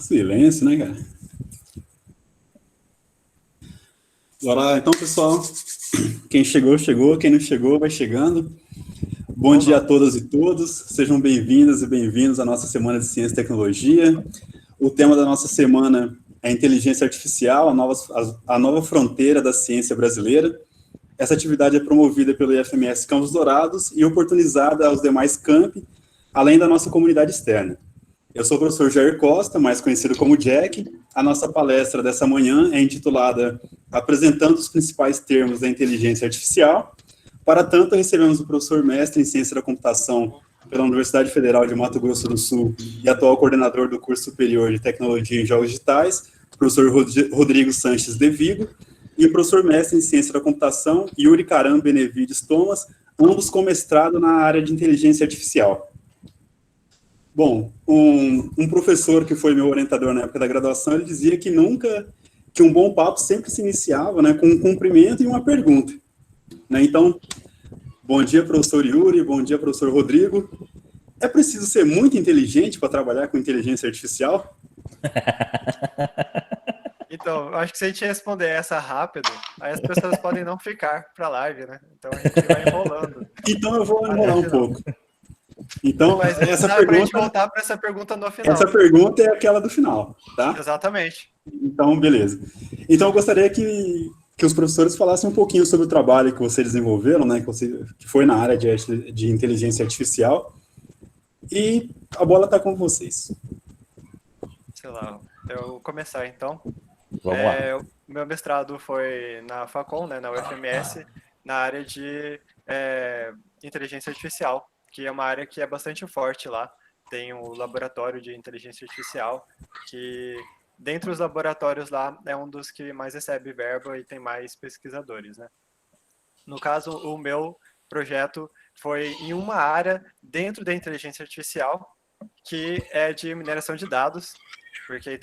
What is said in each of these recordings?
Silêncio, né, cara? Bora lá, então, pessoal. Quem chegou, chegou. Quem não chegou, vai chegando. Bom dia a todas e todos. Sejam bem-vindas e bem-vindos à nossa Semana de Ciência e Tecnologia. O tema da nossa semana é inteligência artificial, a nova fronteira da ciência brasileira. Essa atividade é promovida pelo IFMS Campos Dourados e oportunizada aos demais campi, além da nossa comunidade externa. Eu sou o professor Jair Costa, mais conhecido como Jack. A nossa palestra dessa manhã é intitulada Apresentando os principais termos da inteligência artificial. Para tanto, recebemos o professor mestre em ciência da computação pela Universidade Federal de Mato Grosso do Sul e atual coordenador do curso superior de tecnologia em jogos digitais, professor Rodrigo Sanches de Vigo, e o professor mestre em ciência da computação, Yuri Caram Benevides Thomas, ambos com mestrado na área de inteligência artificial. Bom, um professor que foi meu orientador na época da graduação, ele dizia que que um bom papo sempre se iniciava, né, com um cumprimento e uma pergunta. Né? Então, bom dia, professor Yuri, bom dia, professor Rodrigo. É preciso ser muito inteligente para trabalhar com inteligência artificial? Então, acho que se a gente responder essa rápido, aí as pessoas podem não ficar para a live, né? Então a gente vai enrolando. Então eu vou enrolar um pouco. Então, mas essa dá pergunta, pra gente voltar para essa pergunta no final. Essa pergunta é aquela do final, tá? Exatamente. Então, beleza. Então, eu gostaria que os professores falassem um pouquinho sobre o trabalho que vocês desenvolveram, né, que foi na área de inteligência artificial. E a bola está com vocês. Sei lá, eu vou começar então. Vamos lá. O meu mestrado foi na Facom, né, na UFMS, na área de inteligência artificial, que é uma área que é bastante forte lá. Tem o laboratório de inteligência artificial, que dentre os laboratórios lá é um dos que mais recebe verba e tem mais pesquisadores, né? No caso, o meu projeto foi em uma área dentro da inteligência artificial, que é de mineração de dados, porque a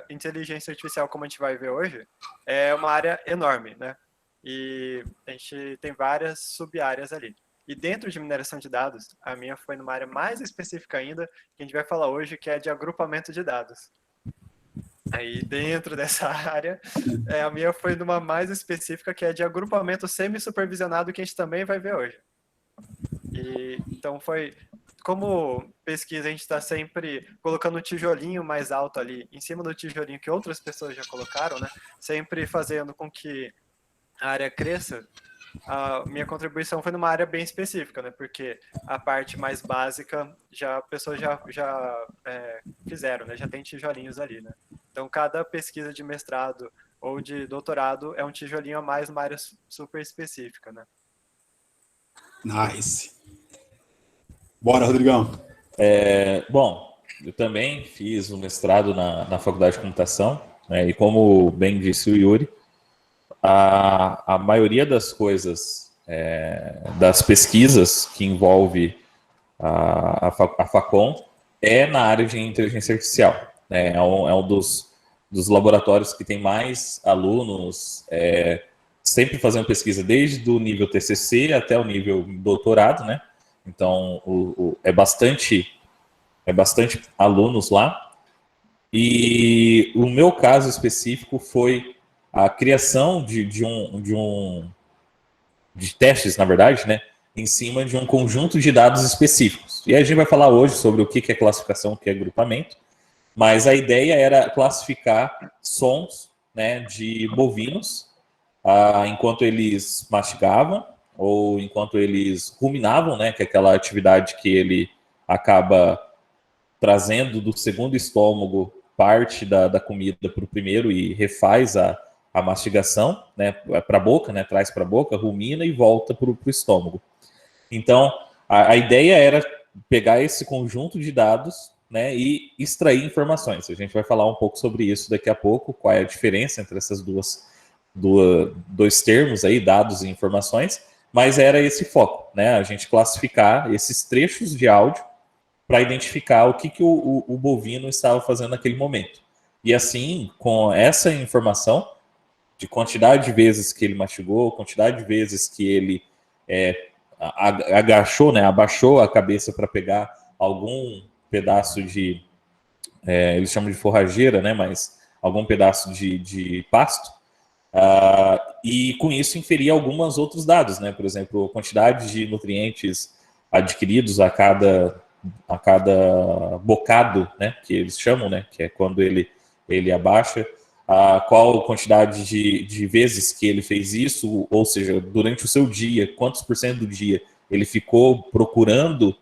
inteligência artificial, como a gente vai ver hoje, é uma área enorme, né? E a gente tem várias sub-áreas ali. E dentro de mineração de dados, a minha foi numa área mais específica ainda, que a gente vai falar hoje, que é de agrupamento de dados. Aí dentro dessa área, a minha foi numa mais específica, que é de agrupamento semi-supervisionado, que a gente também vai ver hoje. Então foi... Como pesquisa, a gente está sempre colocando um tijolinho mais alto ali, em cima do tijolinho que outras pessoas já colocaram, né? Sempre fazendo com que a área cresça. A minha contribuição foi numa área bem específica, né? Porque a parte mais básica as pessoas já fizeram, né? Já tem tijolinhos ali, né? Então, cada pesquisa de mestrado ou de doutorado é um tijolinho a mais numa área super específica, né? Nice. Bora, Rodrigão. Bom, eu também fiz o mestrado na Faculdade de Computação, né, e como bem disse o Yuri, a maioria das coisas, das pesquisas que envolve a Facom é na área de inteligência artificial. Né, é um dos laboratórios que tem mais alunos, sempre fazendo pesquisa desde o nível TCC até o nível doutorado, né? Então, é bastante alunos lá. E o meu caso específico foi a criação de testes, na verdade, né, em cima de um conjunto de dados específicos. E a gente vai falar hoje sobre o que é classificação, o que é agrupamento, mas a ideia era classificar sons, né, de bovinos enquanto eles mastigavam, ou enquanto eles ruminavam, né, que é aquela atividade que ele acaba trazendo do segundo estômago parte da comida para o primeiro e refaz a mastigação, né, para a boca, né, traz para a boca, rumina e volta para o estômago. Então, a ideia era pegar esse conjunto de dados, né, e extrair informações. A gente vai falar um pouco sobre isso daqui a pouco, qual é a diferença entre essas dois termos aí, dados e informações, mas era esse foco, né? A gente classificar esses trechos de áudio para identificar o que o bovino estava fazendo naquele momento. E assim, com essa informação de quantidade de vezes que ele mastigou, quantidade de vezes que ele agachou, né, abaixou a cabeça para pegar algum pedaço de eles chamam de forrageira, né? Mas algum pedaço de pasto. E com isso inferir alguns outros dados, né? Por exemplo, a quantidade de nutrientes adquiridos a cada bocado, né? Que eles chamam, né? Que é quando ele abaixa, qual quantidade de vezes que ele fez isso, ou seja, durante o seu dia, quantos por cento do dia ele ficou procurando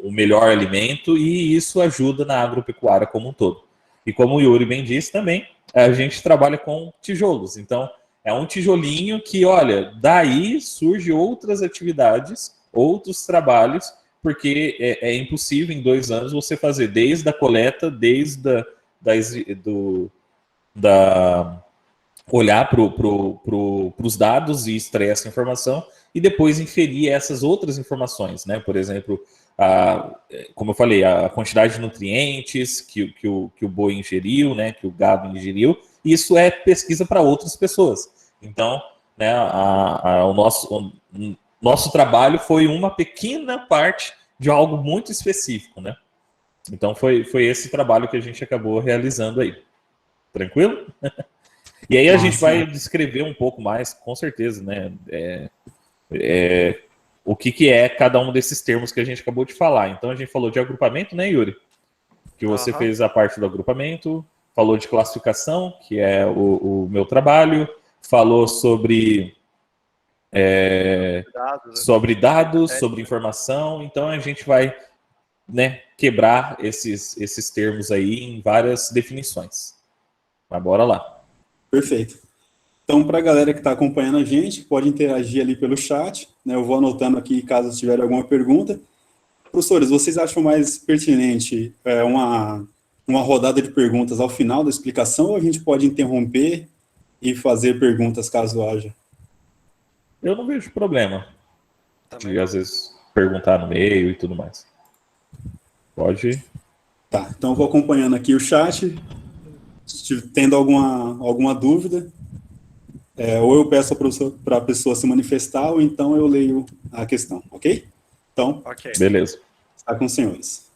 o melhor alimento, e isso ajuda na agropecuária como um todo. E como o Yuri bem disse também, a gente trabalha com tijolos. Então, é um tijolinho que, olha, daí surge outras atividades, outros trabalhos, porque é impossível em 2 anos você fazer desde a coleta, olhar para os dados e extrair essa informação e depois inferir essas outras informações, né? Por exemplo, como eu falei, a quantidade de nutrientes que o boi ingeriu, né? Que o gado ingeriu, isso é pesquisa para outras pessoas. Então, né? O nosso trabalho foi uma pequena parte de algo muito específico, né? Então foi esse trabalho que a gente acabou realizando aí. Tranquilo? E aí a gente vai descrever um pouco mais, com certeza, né? O que é cada um desses termos que a gente acabou de falar. Então a gente falou de agrupamento, né, Yuri? Que você fez a parte do agrupamento, falou de classificação, que é o meu trabalho, falou sobre dados, sobre informação. Então a gente vai, né, quebrar esses termos aí em várias definições. Mas bora lá. Perfeito. Então, para a galera que está acompanhando a gente, pode interagir ali pelo chat, né? Eu vou anotando aqui caso tiver alguma pergunta. Professores, vocês acham mais pertinente uma rodada de perguntas ao final da explicação, ou a gente pode interromper e fazer perguntas caso haja? Eu não vejo problema de, às vezes, perguntar no meio e tudo mais. Pode. Tá, então eu vou acompanhando aqui o chat. Se tendo alguma dúvida, ou eu peço para a pessoa se manifestar, ou então eu leio a questão, ok? Então, beleza. Está com os senhores.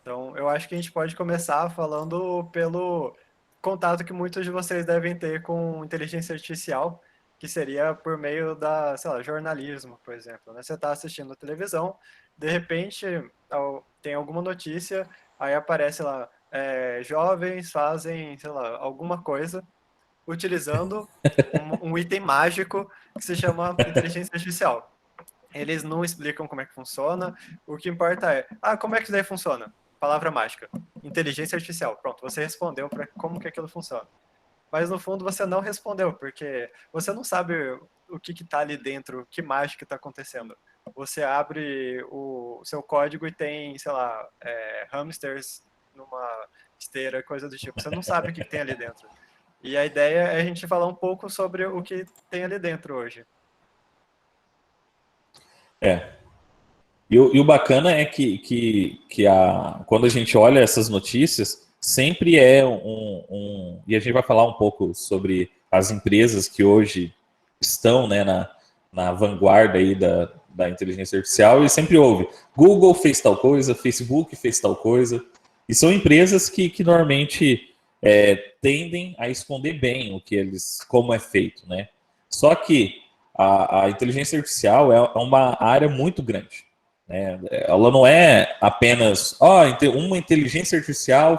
Então, eu acho que a gente pode começar falando pelo contato que muitos de vocês devem ter com inteligência artificial, que seria por meio da, sei lá, jornalismo, por exemplo, né? Você está assistindo a televisão, de repente tem alguma notícia, aí aparece lá, jovens fazem, sei lá, alguma coisa utilizando um item mágico que se chama inteligência artificial. Eles não explicam como é que funciona, o que importa é, como é que isso daí funciona? Palavra mágica, inteligência artificial. Pronto, você respondeu para como que aquilo funciona. Mas no fundo você não respondeu, porque você não sabe o que está ali dentro, que mágica está acontecendo. Você abre o seu código e tem, sei lá, hamsters numa esteira, coisa do tipo. Você não sabe o que tem ali dentro. E a ideia é a gente falar um pouco sobre o que tem ali dentro hoje. E o bacana é que quando a gente olha essas notícias, sempre é e a gente vai falar um pouco sobre as empresas que hoje estão, né, na vanguarda aí da inteligência artificial, e sempre houve. Google fez tal coisa, Facebook fez tal coisa, e são empresas que normalmente tendem a esconder bem como é feito, né? Só que a inteligência artificial é uma área muito grande. Ela não é apenas uma inteligência artificial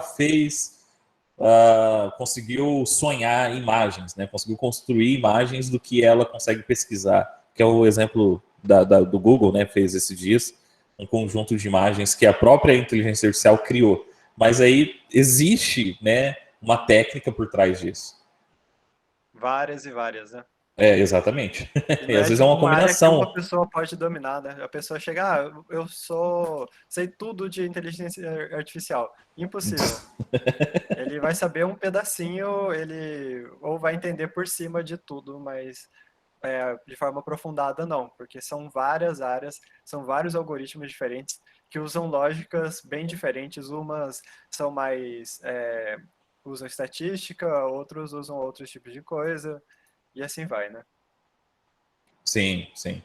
conseguiu sonhar imagens, né? Conseguiu construir imagens do que ela consegue pesquisar, que é o exemplo do Google, né? Fez esses dias um conjunto de imagens que a própria inteligência artificial criou, mas aí existe, né, uma técnica por trás disso. Várias e várias, né? Exatamente. E às vezes é uma combinação. combinação. Uma pessoa pode dominar, né? A pessoa chega, eu sei tudo de inteligência artificial. Impossível. Ele vai saber um pedacinho, ele ou vai entender por cima de tudo, mas de forma aprofundada não, porque são várias áreas, são vários algoritmos diferentes que usam lógicas bem diferentes. Umas são mais usam estatística, outros usam outros tipos de coisa. E assim vai, né? Sim, sim.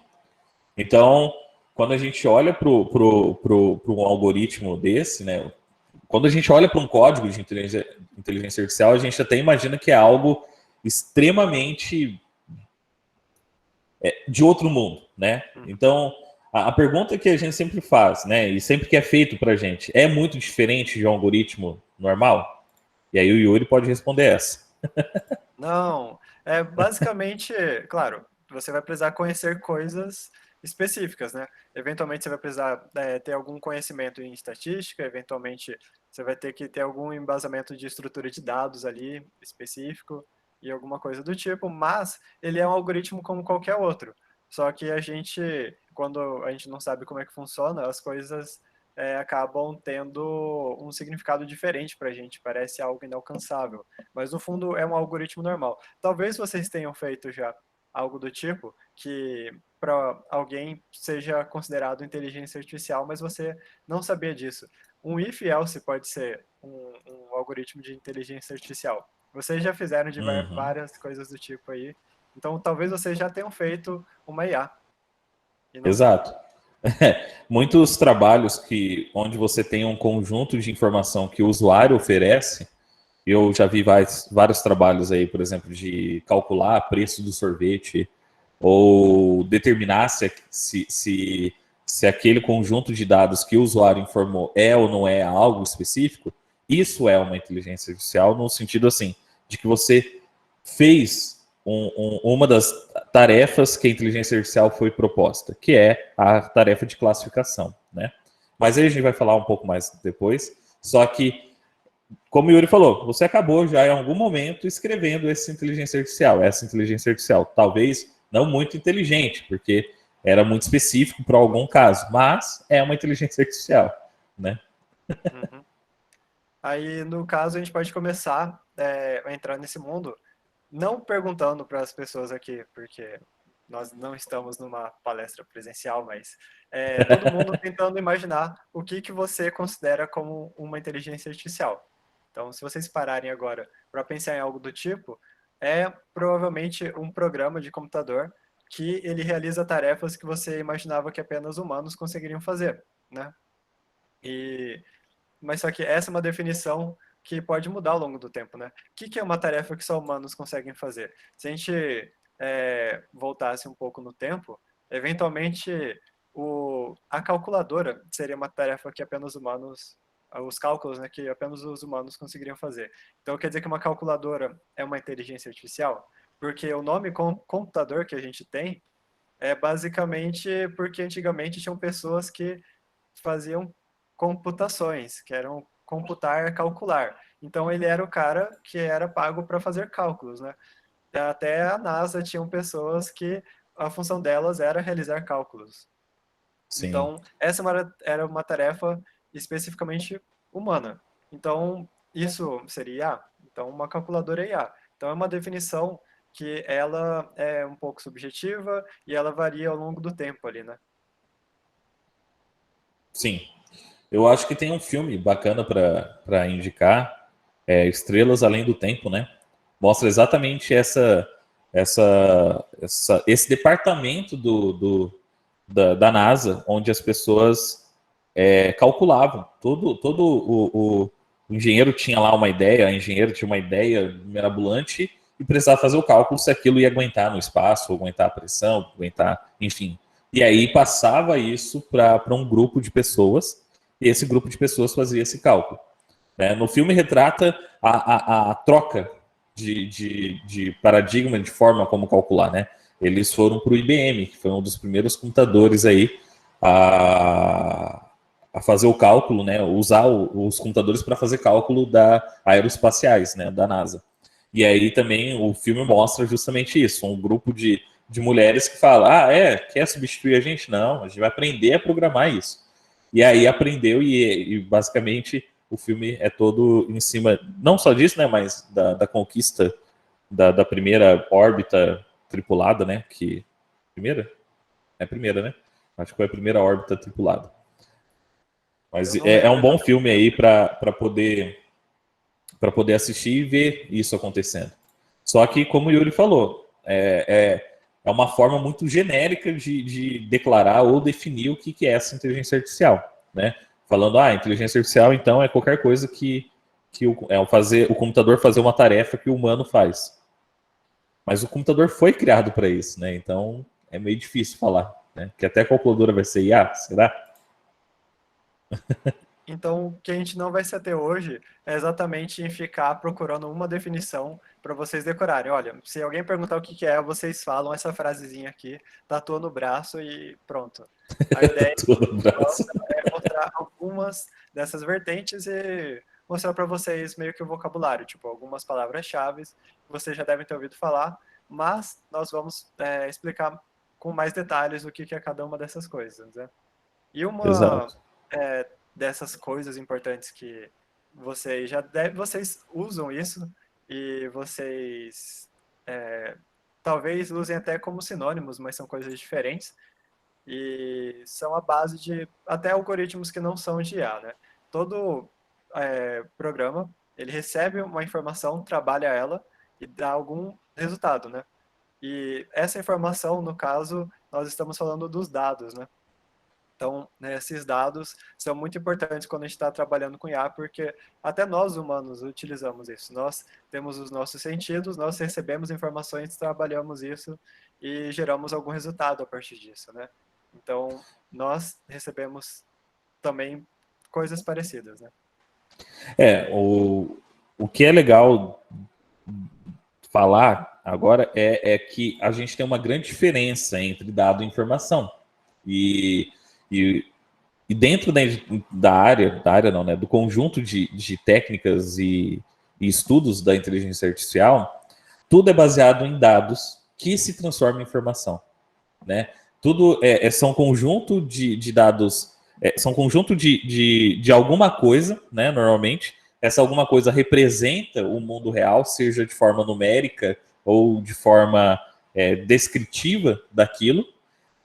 Então, quando a gente olha para um algoritmo desse, né, quando a gente olha para um código de inteligência artificial, a gente até imagina que é algo extremamente de outro mundo, né? Então, a pergunta que a gente sempre faz, né, e sempre que é feito para a gente, é muito diferente de um algoritmo normal? E aí o Yuri pode responder essa. Não, basicamente, claro, você vai precisar conhecer coisas específicas, né? Eventualmente você vai precisar ter algum conhecimento em estatística, eventualmente você vai ter que ter algum embasamento de estrutura de dados ali específico e alguma coisa do tipo, mas ele é um algoritmo como qualquer outro. Só que quando a gente não sabe como é que funciona, as coisas acabam tendo um significado diferente para a gente, parece algo inalcançável. Mas no fundo é um algoritmo normal. Talvez vocês tenham feito já algo do tipo que para alguém seja considerado inteligência artificial, mas você não sabia disso. Um if-else pode ser um algoritmo de inteligência artificial. Vocês já fizeram várias coisas do tipo aí. Então talvez vocês já tenham feito uma IA. E não Exato. Muitos trabalhos onde você tem um conjunto de informação que o usuário oferece. Eu já vi vários trabalhos aí, por exemplo, de calcular preço do sorvete ou determinar se aquele conjunto de dados que o usuário informou é ou não é algo específico. Isso é uma inteligência artificial no sentido assim, de que você fez uma das tarefas que a inteligência artificial foi proposta, que é a tarefa de classificação, né? Mas aí a gente vai falar um pouco mais depois. Só que, como o Yuri falou, você acabou já em algum momento escrevendo essa inteligência artificial. Talvez não muito inteligente, porque era muito específico para algum caso, mas é uma inteligência artificial, né? Uhum. Aí, no caso, a gente pode começar a entrar nesse mundo, não perguntando para as pessoas aqui, porque nós não estamos numa palestra presencial, mas todo mundo tentando imaginar o que você considera como uma inteligência artificial. Então, se vocês pararem agora para pensar em algo do tipo, é provavelmente um programa de computador que ele realiza tarefas que você imaginava que apenas humanos conseguiriam fazer, né? Mas só que essa é uma definição que pode mudar ao longo do tempo, né? O que é uma tarefa que só humanos conseguem fazer? Se a gente voltasse um pouco no tempo, eventualmente a calculadora seria uma tarefa que apenas humanos, os cálculos, né, que apenas os humanos conseguiriam fazer. Então quer dizer que uma calculadora é uma inteligência artificial? Porque o nome computador que a gente tem é basicamente porque antigamente tinham pessoas que faziam computações, que eram computar, calcular. Então ele era o cara que era pago para fazer cálculos, né? Até a NASA tinham pessoas que a função delas era realizar cálculos. Sim. Então essa era uma tarefa especificamente humana. Então isso seria IA. Então uma calculadora é IA. Então é uma definição que ela é um pouco subjetiva e ela varia ao longo do tempo ali, né? Sim. Eu acho que tem um filme bacana para indicar, Estrelas Além do Tempo, né? Mostra exatamente esse departamento da NASA, onde as pessoas calculavam. Todo o engenheiro tinha lá uma ideia, a engenheira tinha uma ideia mirabolante e precisava fazer o cálculo se aquilo ia aguentar no espaço, aguentar a pressão, aguentar, enfim. E aí passava isso para um grupo de pessoas, e esse grupo de pessoas fazia esse cálculo. No filme retrata a troca de paradigma, de forma como calcular, né? Eles foram para o IBM, que foi um dos primeiros computadores aí a fazer o cálculo, né? Usar os computadores para fazer cálculo aeroespaciais, né? Da NASA. E aí também o filme mostra justamente isso, um grupo de mulheres que falam, quer substituir a gente? Não, a gente vai aprender a programar isso. E aí aprendeu e basicamente o filme é todo em cima, não só disso, né, mas da conquista da primeira órbita tripulada, né, primeira? É a primeira, né? Acho que foi a primeira órbita tripulada. Mas é um bom filme aí para poder assistir e ver isso acontecendo. Só que, como o Yuri falou, é uma forma muito genérica de declarar ou definir o que é essa inteligência artificial, né? falando, inteligência artificial, então, é qualquer coisa que o computador fazer uma tarefa que o humano faz. Mas o computador foi criado para isso, né? Então, é meio difícil falar, né? Que até a calculadora vai ser IA, será? Então, o que a gente não vai se ater hoje é exatamente em ficar procurando uma definição para vocês decorarem. Olha, se alguém perguntar o que que é, vocês falam essa frasezinha aqui, tatua no braço e pronto. A ideia Todo braço. é mostrar algumas dessas vertentes e mostrar para vocês meio que o vocabulário, tipo, algumas palavras-chave que vocês já devem ter ouvido falar, mas nós vamos explicar com mais detalhes o que que é cada uma dessas coisas, né? E uma Exato. dessas coisas importantes que vocês usam isso e vocês talvez usem até como sinônimos, mas são coisas diferentes e são a base de até algoritmos que não são de IA, né? Todo programa ele recebe uma informação, trabalha ela e dá algum resultado, né? E essa informação, no caso, nós estamos falando dos dados, né? Então, né, esses dados são muito importantes quando a gente está trabalhando com IA, porque até nós humanos utilizamos isso. Nós temos os nossos sentidos, nós recebemos informações, trabalhamos isso e geramos algum resultado a partir disso, né? Então, nós recebemos também coisas parecidas, né? O que é legal falar agora é que a gente tem uma grande diferença entre dado e informação. E, e, e dentro da área não, né, do conjunto de técnicas e estudos da inteligência artificial, tudo é baseado em dados que se transformam em informação, né? Tudo são conjunto de dados, são conjunto de alguma coisa, né? Normalmente, essa alguma coisa representa o mundo real, seja de forma numérica ou de forma descritiva daquilo,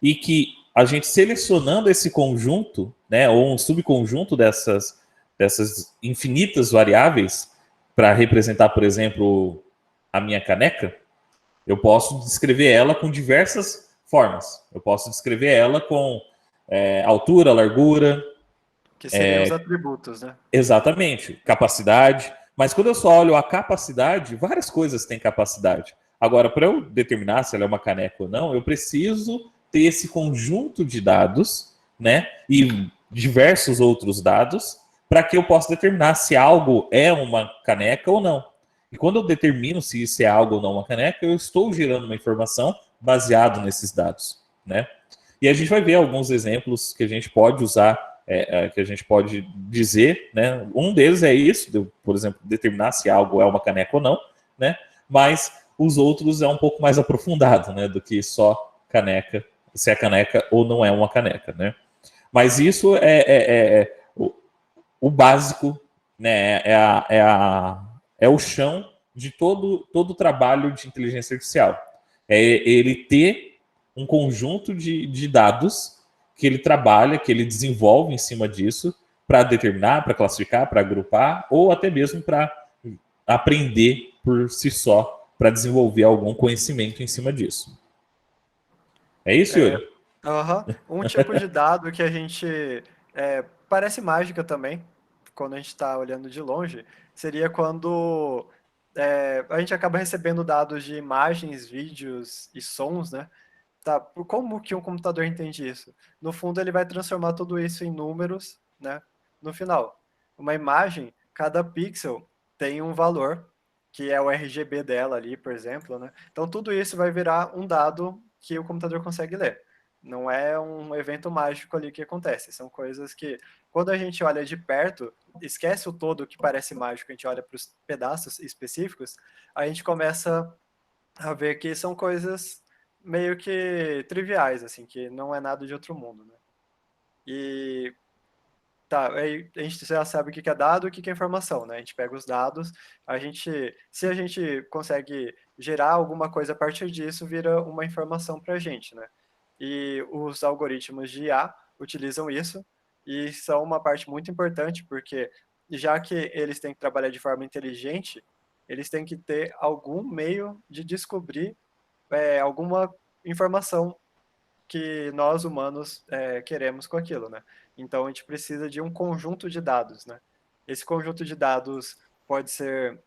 e que a gente selecionando esse conjunto, né, ou um subconjunto dessas infinitas variáveis para representar, por exemplo, a minha caneca, eu posso descrever ela com diversas formas. Eu posso descrever ela com altura, largura, Que seriam os atributos, né? exatamente, capacidade. Mas quando eu só olho a capacidade, várias coisas têm capacidade. Agora, para eu determinar se ela é uma caneca ou não, eu preciso ter esse conjunto de dados, né? E diversos outros dados, para que eu possa determinar se algo é uma caneca ou não. E quando eu determino se isso é algo ou não uma caneca, eu estou gerando uma informação baseado nesses dados, né? E a gente vai ver alguns exemplos que a gente pode usar, que a gente pode dizer, né? Um deles é isso, por exemplo, determinar se algo é uma caneca ou não, né? Mas os outros é um pouco mais aprofundado, né? Do que só caneca, se é caneca ou não é uma caneca, né? Mas isso é o básico, né? É o chão de todo o trabalho de inteligência artificial. É ele ter um conjunto de dados que ele trabalha, que ele desenvolve em cima disso para determinar, para classificar, para agrupar, ou até mesmo para aprender por si só, para desenvolver algum conhecimento em cima disso. É isso, Yuri? Um tipo de dado que a gente parece mágica também, quando a gente está olhando de longe, seria quando a gente acaba recebendo dados de imagens, vídeos e sons, né? Tá, como que um computador entende isso? No fundo, ele vai transformar tudo isso em números, né? No final, uma imagem, cada pixel tem um valor, que é o RGB dela ali, por exemplo, né? Então, tudo isso vai virar um dado que o computador consegue ler. Não é um evento mágico ali que acontece. São coisas que, quando a gente olha de perto, esquece o todo que parece mágico, a gente olha para os pedaços específicos, a gente começa a ver que são coisas meio que triviais, assim, que não é nada de outro mundo, né? E tá, aí a gente já sabe o que é dado e o que é informação, né? A gente pega os dados, se a gente consegue gerar alguma coisa a partir disso, vira uma informação para a gente, né? E os algoritmos de IA utilizam isso e são uma parte muito importante, porque já que eles têm que trabalhar de forma inteligente, eles têm que ter algum meio de descobrir alguma informação que nós humanos queremos com aquilo, né? Então, a gente precisa de um conjunto de dados, né? Esse conjunto de dados pode ser,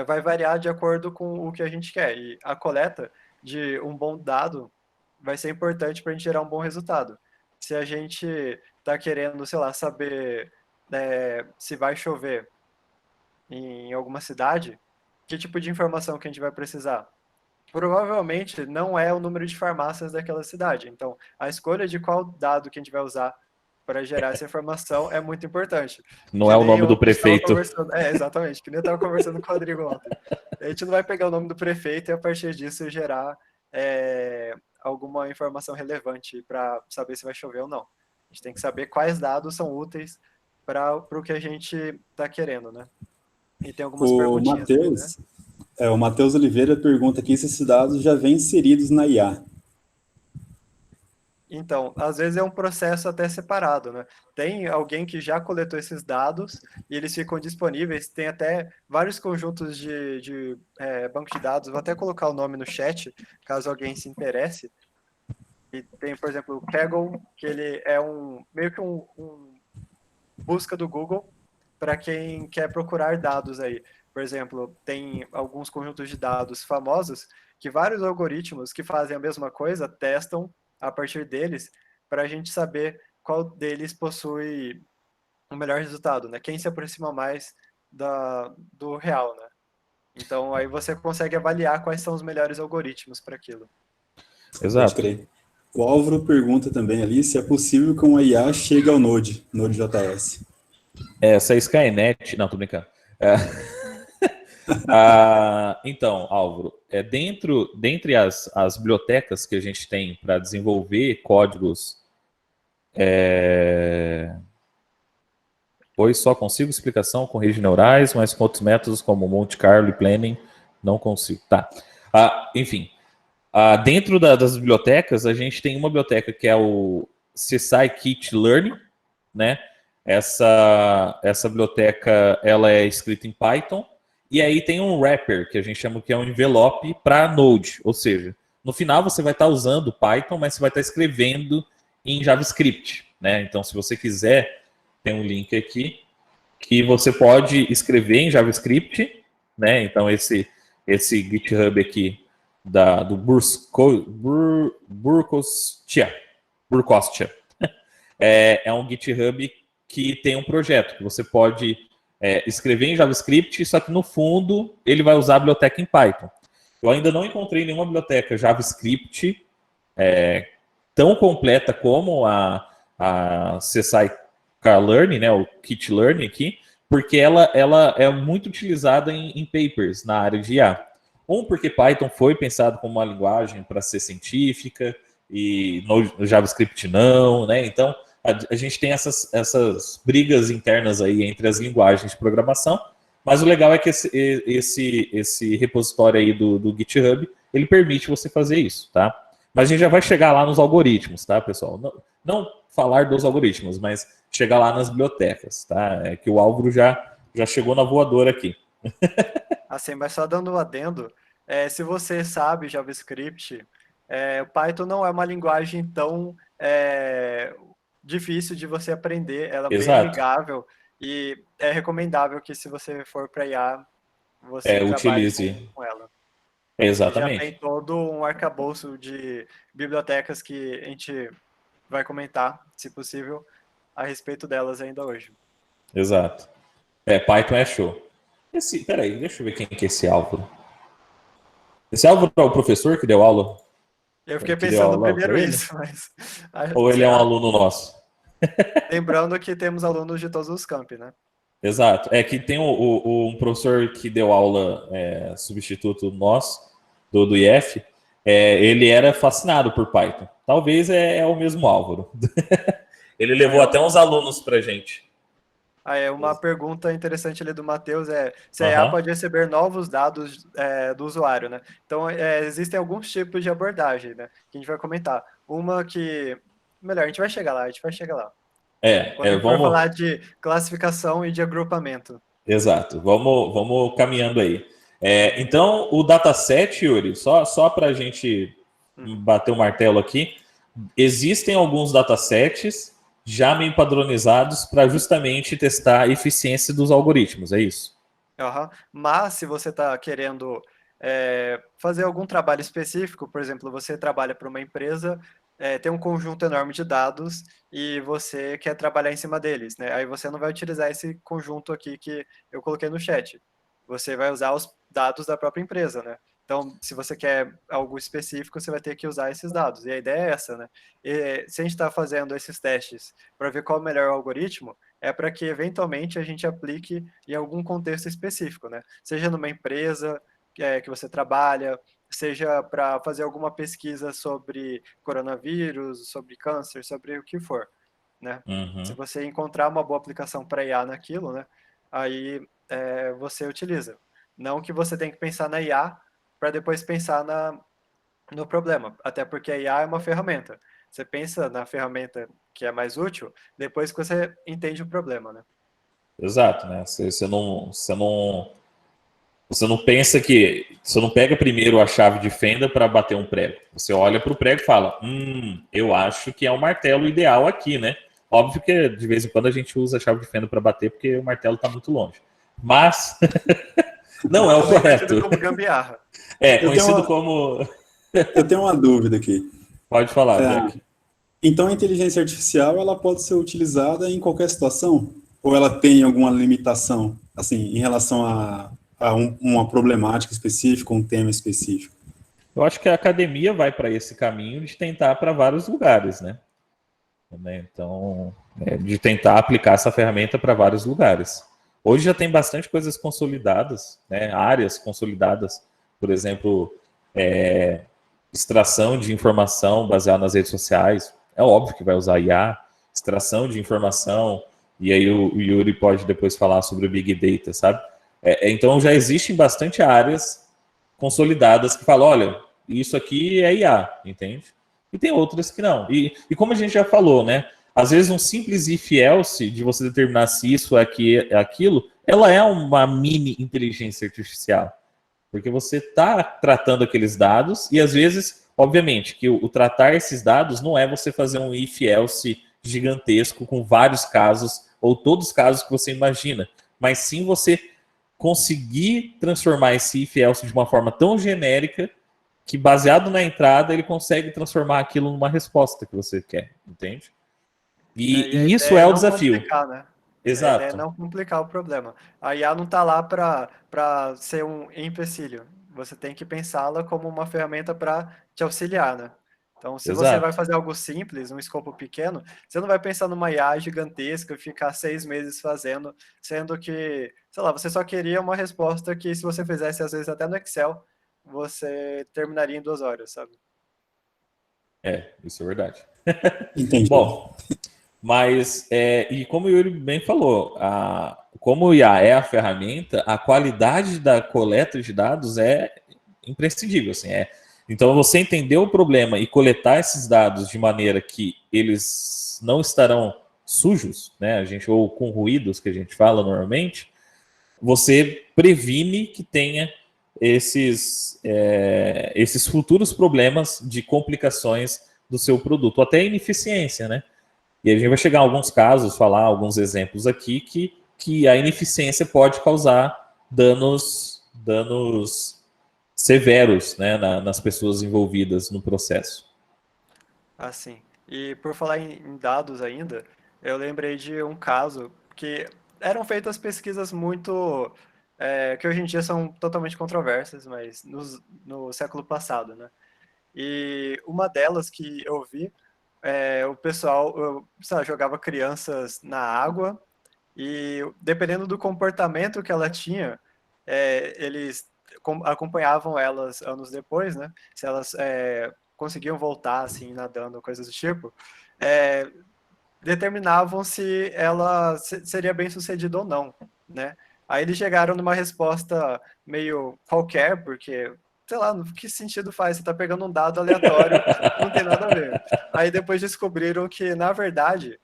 vai variar de acordo com o que a gente quer. E a coleta de um bom dado vai ser importante para a gente gerar um bom resultado. Se a gente está querendo, sei lá, saber se vai chover em alguma cidade, que tipo de informação que a gente vai precisar? Provavelmente não é o número de farmácias daquela cidade. Então, a escolha de qual dado que a gente vai usar para gerar essa informação é muito importante. Não é o nome do ontem a gente estava prefeito. conversando- exatamente, que nem eu estava conversando com o Rodrigo ontem. A gente não vai pegar o nome do prefeito e a partir disso gerar alguma informação relevante para saber se vai chover ou não. A gente tem que saber quais dados são úteis para o que a gente está querendo, né? E tem algumas O perguntinhas ali, né? Matheus, o Matheus Oliveira pergunta aqui se esses dados já vêm inseridos na IA. Então, às vezes é um processo até separado, né? Tem alguém que já coletou esses dados e eles ficam disponíveis. Tem até vários conjuntos de banco de dados. Vou até colocar o nome no chat, caso alguém se interesse. E tem, por exemplo, o Kaggle, que ele é meio que um busca do Google para quem quer procurar dados aí. Por exemplo, tem alguns conjuntos de dados famosos que vários algoritmos que fazem a mesma coisa testam a partir deles para a gente saber qual deles possui o melhor resultado, né? Quem se aproxima mais do real, né? Então, aí você consegue avaliar quais são os melhores algoritmos para aquilo. Pode Exato. crer. O Álvaro pergunta também ali se é possível que uma IA chegue ao Node.js. Essa Skynet... Não, tô brincando. Então, Álvaro, dentre as bibliotecas que a gente tem para desenvolver códigos, pois só consigo explicação com redes neurais, mas com outros métodos como Monte Carlo e Planning, não consigo. Tá. Enfim, dentro das bibliotecas, a gente tem uma biblioteca que é o Scikit-Learn, né? Essa biblioteca ela é escrita em Python. E aí tem um wrapper, que a gente chama que é um envelope para Node. Ou seja, no final você vai estar usando Python, mas você vai estar escrevendo em JavaScript, né? Então, se você quiser, tem um link aqui que você pode escrever em JavaScript, né? Então, esse GitHub aqui do Burkostia é um GitHub que tem um projeto que você pode escrever em JavaScript, só que no fundo ele vai usar a biblioteca em Python. Eu ainda não encontrei nenhuma biblioteca JavaScript tão completa como a Scikit-Learn, né, o Kit-Learn aqui, porque ela é muito utilizada em papers na área de IA. Porque Python foi pensado como uma linguagem para ser científica e no JavaScript não, né? Então a gente tem essas brigas internas aí entre as linguagens de programação, mas o legal é que esse repositório aí do GitHub, ele permite você fazer isso, tá? Mas a gente já vai chegar lá nos algoritmos, tá, pessoal? Não falar dos algoritmos, mas chegar lá nas bibliotecas, tá? É que o Álvaro já chegou na voadora aqui. Assim, mas só dando um adendo, se você sabe JavaScript, o Python não é uma linguagem tão difícil de você aprender, ela é bem amigável e é recomendável que se você for para IA, você trabalhe utilize com ela. Exatamente. Já tem todo um arcabouço de bibliotecas que a gente vai comentar, se possível, a respeito delas ainda hoje. Exato. Python é show. Peraí, deixa eu ver quem que é esse Álvaro. Esse Álvaro é o professor que deu aula? Eu fiquei pensando primeiro isso, mas... Ou ele é um aluno nosso? Lembrando que temos alunos de todos os campi, né? Exato. Que tem um professor que deu aula, substituto nosso, do IF, ele era fascinado por Python. Talvez é o mesmo Álvaro. Ele levou até uns alunos pra gente. Uma pergunta interessante ali do Matheus se a IA pode receber novos dados do usuário, né? Então, existem alguns tipos de abordagem, né? Que a gente vai comentar. Uma que... Melhor, a gente vai chegar lá. Quando a gente for falar de classificação e de agrupamento. Exato. Vamos caminhando aí. Então, o dataset, Yuri, só para a gente bater o martelo aqui, existem alguns datasets já meio padronizados para justamente testar a eficiência dos algoritmos, é isso? Aham. Mas se você está querendo fazer algum trabalho específico, por exemplo, você trabalha para uma empresa, tem um conjunto enorme de dados e você quer trabalhar em cima deles, né? Aí você não vai utilizar esse conjunto aqui que eu coloquei no chat. Você vai usar os dados da própria empresa, né? Então, se você quer algo específico, você vai ter que usar esses dados. E a ideia é essa, né? E se a gente está fazendo esses testes para ver qual é o melhor algoritmo, é para que eventualmente a gente aplique em algum contexto específico, né? Seja numa empresa que você trabalha, seja para fazer alguma pesquisa sobre coronavírus, sobre câncer, sobre o que for, né? Se Uhum. você encontrar uma boa aplicação para IA naquilo, né? Aí você utiliza. Não que você tem que pensar na IA para depois pensar no problema, até porque a IA é uma ferramenta. Você pensa na ferramenta que é mais útil depois que você entende o problema, né? Exato, né? Você não pensa que. Você não pega primeiro a chave de fenda para bater um prego. Você olha para o prego e fala: eu acho que é o martelo ideal aqui, né? Óbvio que de vez em quando a gente usa a chave de fenda para bater porque o martelo está muito longe. Mas não é o Também conhecido correto. como gambiarra. É Eu tenho conhecido uma, como. eu tenho uma dúvida aqui. Pode falar, Jack. Então, a inteligência artificial, ela pode ser utilizada em qualquer situação? Ou ela tem alguma limitação, assim, em relação a uma problemática específica, um tema específico? Eu acho que a academia vai para esse caminho de tentar para vários lugares, né? Então, de tentar aplicar essa ferramenta para vários lugares. Hoje já tem bastante coisas consolidadas, né? Áreas consolidadas, por exemplo, extração de informação baseada nas redes sociais. É óbvio que vai usar IA, extração de informação, e aí o Yuri pode depois falar sobre o Big Data, sabe? Então já existem bastante áreas consolidadas que falam, olha, isso aqui é IA, entende? E tem outras que não. E como a gente já falou, né? Às vezes um simples if else de você determinar se isso é aquilo, ela é uma mini inteligência artificial. Porque você está tratando aqueles dados e às vezes, obviamente, que o tratar esses dados não é você fazer um if else gigantesco com vários casos ou todos os casos que você imagina, mas sim você conseguir transformar esse if else de uma forma tão genérica que, baseado na entrada, ele consegue transformar aquilo numa resposta que você quer, entende? E a E isso ideia é é o não desafio. complicar, né? A ideia é Exato. não complicar o problema. A IA não está lá para ser um empecilho. Você tem que pensá-la como uma ferramenta para te auxiliar, né? Então, se você vai Exato. fazer algo simples, um escopo pequeno, você não vai pensar numa IA gigantesca e ficar 6 meses fazendo, sendo que, sei lá, você só queria uma resposta que, se você fizesse, às vezes, até no Excel, você terminaria em 2 horas, sabe? Isso é verdade. Entendi. Bom, mas, e como o Yuri bem falou, como o IA é a ferramenta, a qualidade da coleta de dados é imprescindível. Assim, então, você entender o problema e coletar esses dados de maneira que eles não estarão sujos, né, ou com ruídos, que a gente fala normalmente, você previne que tenha esses futuros problemas de complicações do seu produto, até ineficiência, né? E a gente vai chegar a alguns casos, falar alguns exemplos aqui que a ineficiência pode causar danos severos, né, nas pessoas envolvidas no processo. Assim. E por falar em dados ainda, eu lembrei de um caso que eram feitas pesquisas muito, que hoje em dia são totalmente controversas, mas no século passado, né? E uma delas que eu vi, o pessoal, sei lá, jogava crianças na água e, dependendo do comportamento que ela tinha, eles acompanhavam elas anos depois, né? Se elas conseguiam voltar, assim, nadando, coisas do tipo, é, determinavam se ela seria bem sucedida ou não, né? Aí eles chegaram numa resposta meio qualquer, porque, sei lá, que sentido faz? Você tá pegando um dado aleatório que não tem nada a ver. Aí depois descobriram que, na verdade,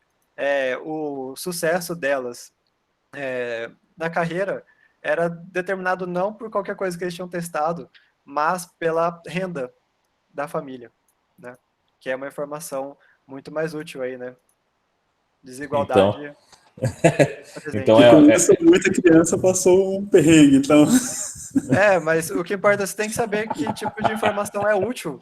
o sucesso delas na carreira era determinado não por qualquer coisa que eles tinham testado, mas pela renda da família, né? Que é uma informação muito mais útil aí, né? Desigualdade. Então que com isso, muita criança passou um perrengue, então... Mas o que importa é você tem que saber que tipo de informação é útil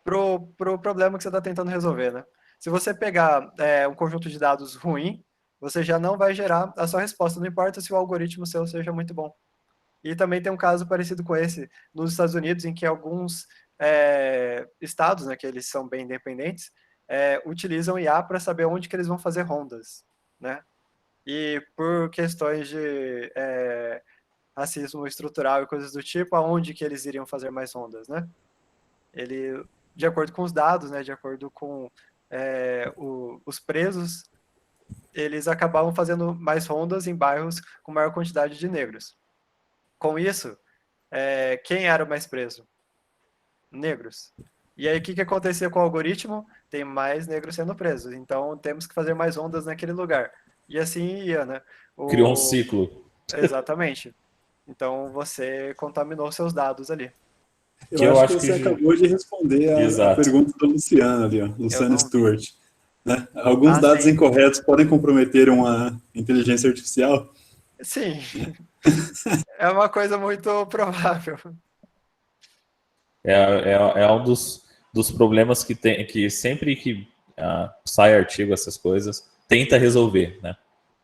pro problema que você está tentando resolver, né? Se você pegar um conjunto de dados ruim, você já não vai gerar a sua resposta, não importa se o algoritmo seu seja muito bom. E também tem um caso parecido com esse nos Estados Unidos, em que alguns estados, né, que eles são bem independentes, utilizam IA para saber onde que eles vão fazer rondas, né? E por questões de racismo estrutural e coisas do tipo, aonde que eles iriam fazer mais rondas, né? De acordo com os dados, né, de acordo com os presos, eles acabavam fazendo mais rondas em bairros com maior quantidade de negros. Com isso, quem era o mais preso? Negros. E aí, o que acontecia com o algoritmo? Tem mais negros sendo presos. Então, temos que fazer mais ondas naquele lugar. E assim ia, né? Criou um ciclo. Exatamente. Então, você contaminou seus dados ali. Eu acho que você acabou de responder a pergunta do Luciano ali, ó, Luciano Stewart. Né? Alguns dados incorretos podem comprometer uma inteligência artificial? Sim. É uma coisa muito provável. É um dos problemas que tem, que sempre que sai artigo, essas coisas, tenta resolver, né?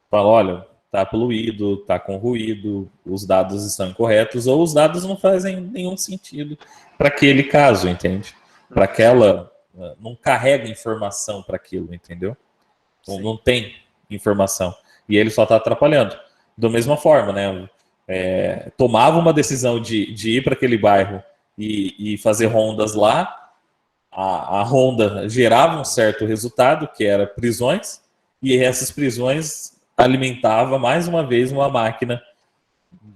Fala, olha, tá poluído, tá com ruído, os dados estão incorretos, ou os dados não fazem nenhum sentido para aquele caso, entende? Para aquela... Não carrega informação para aquilo, entendeu? Não tem informação. E ele só está atrapalhando. Da mesma forma, né? Tomava uma decisão de ir para aquele bairro e fazer rondas lá, a ronda gerava um certo resultado, que era prisões, e essas prisões alimentava mais uma vez uma máquina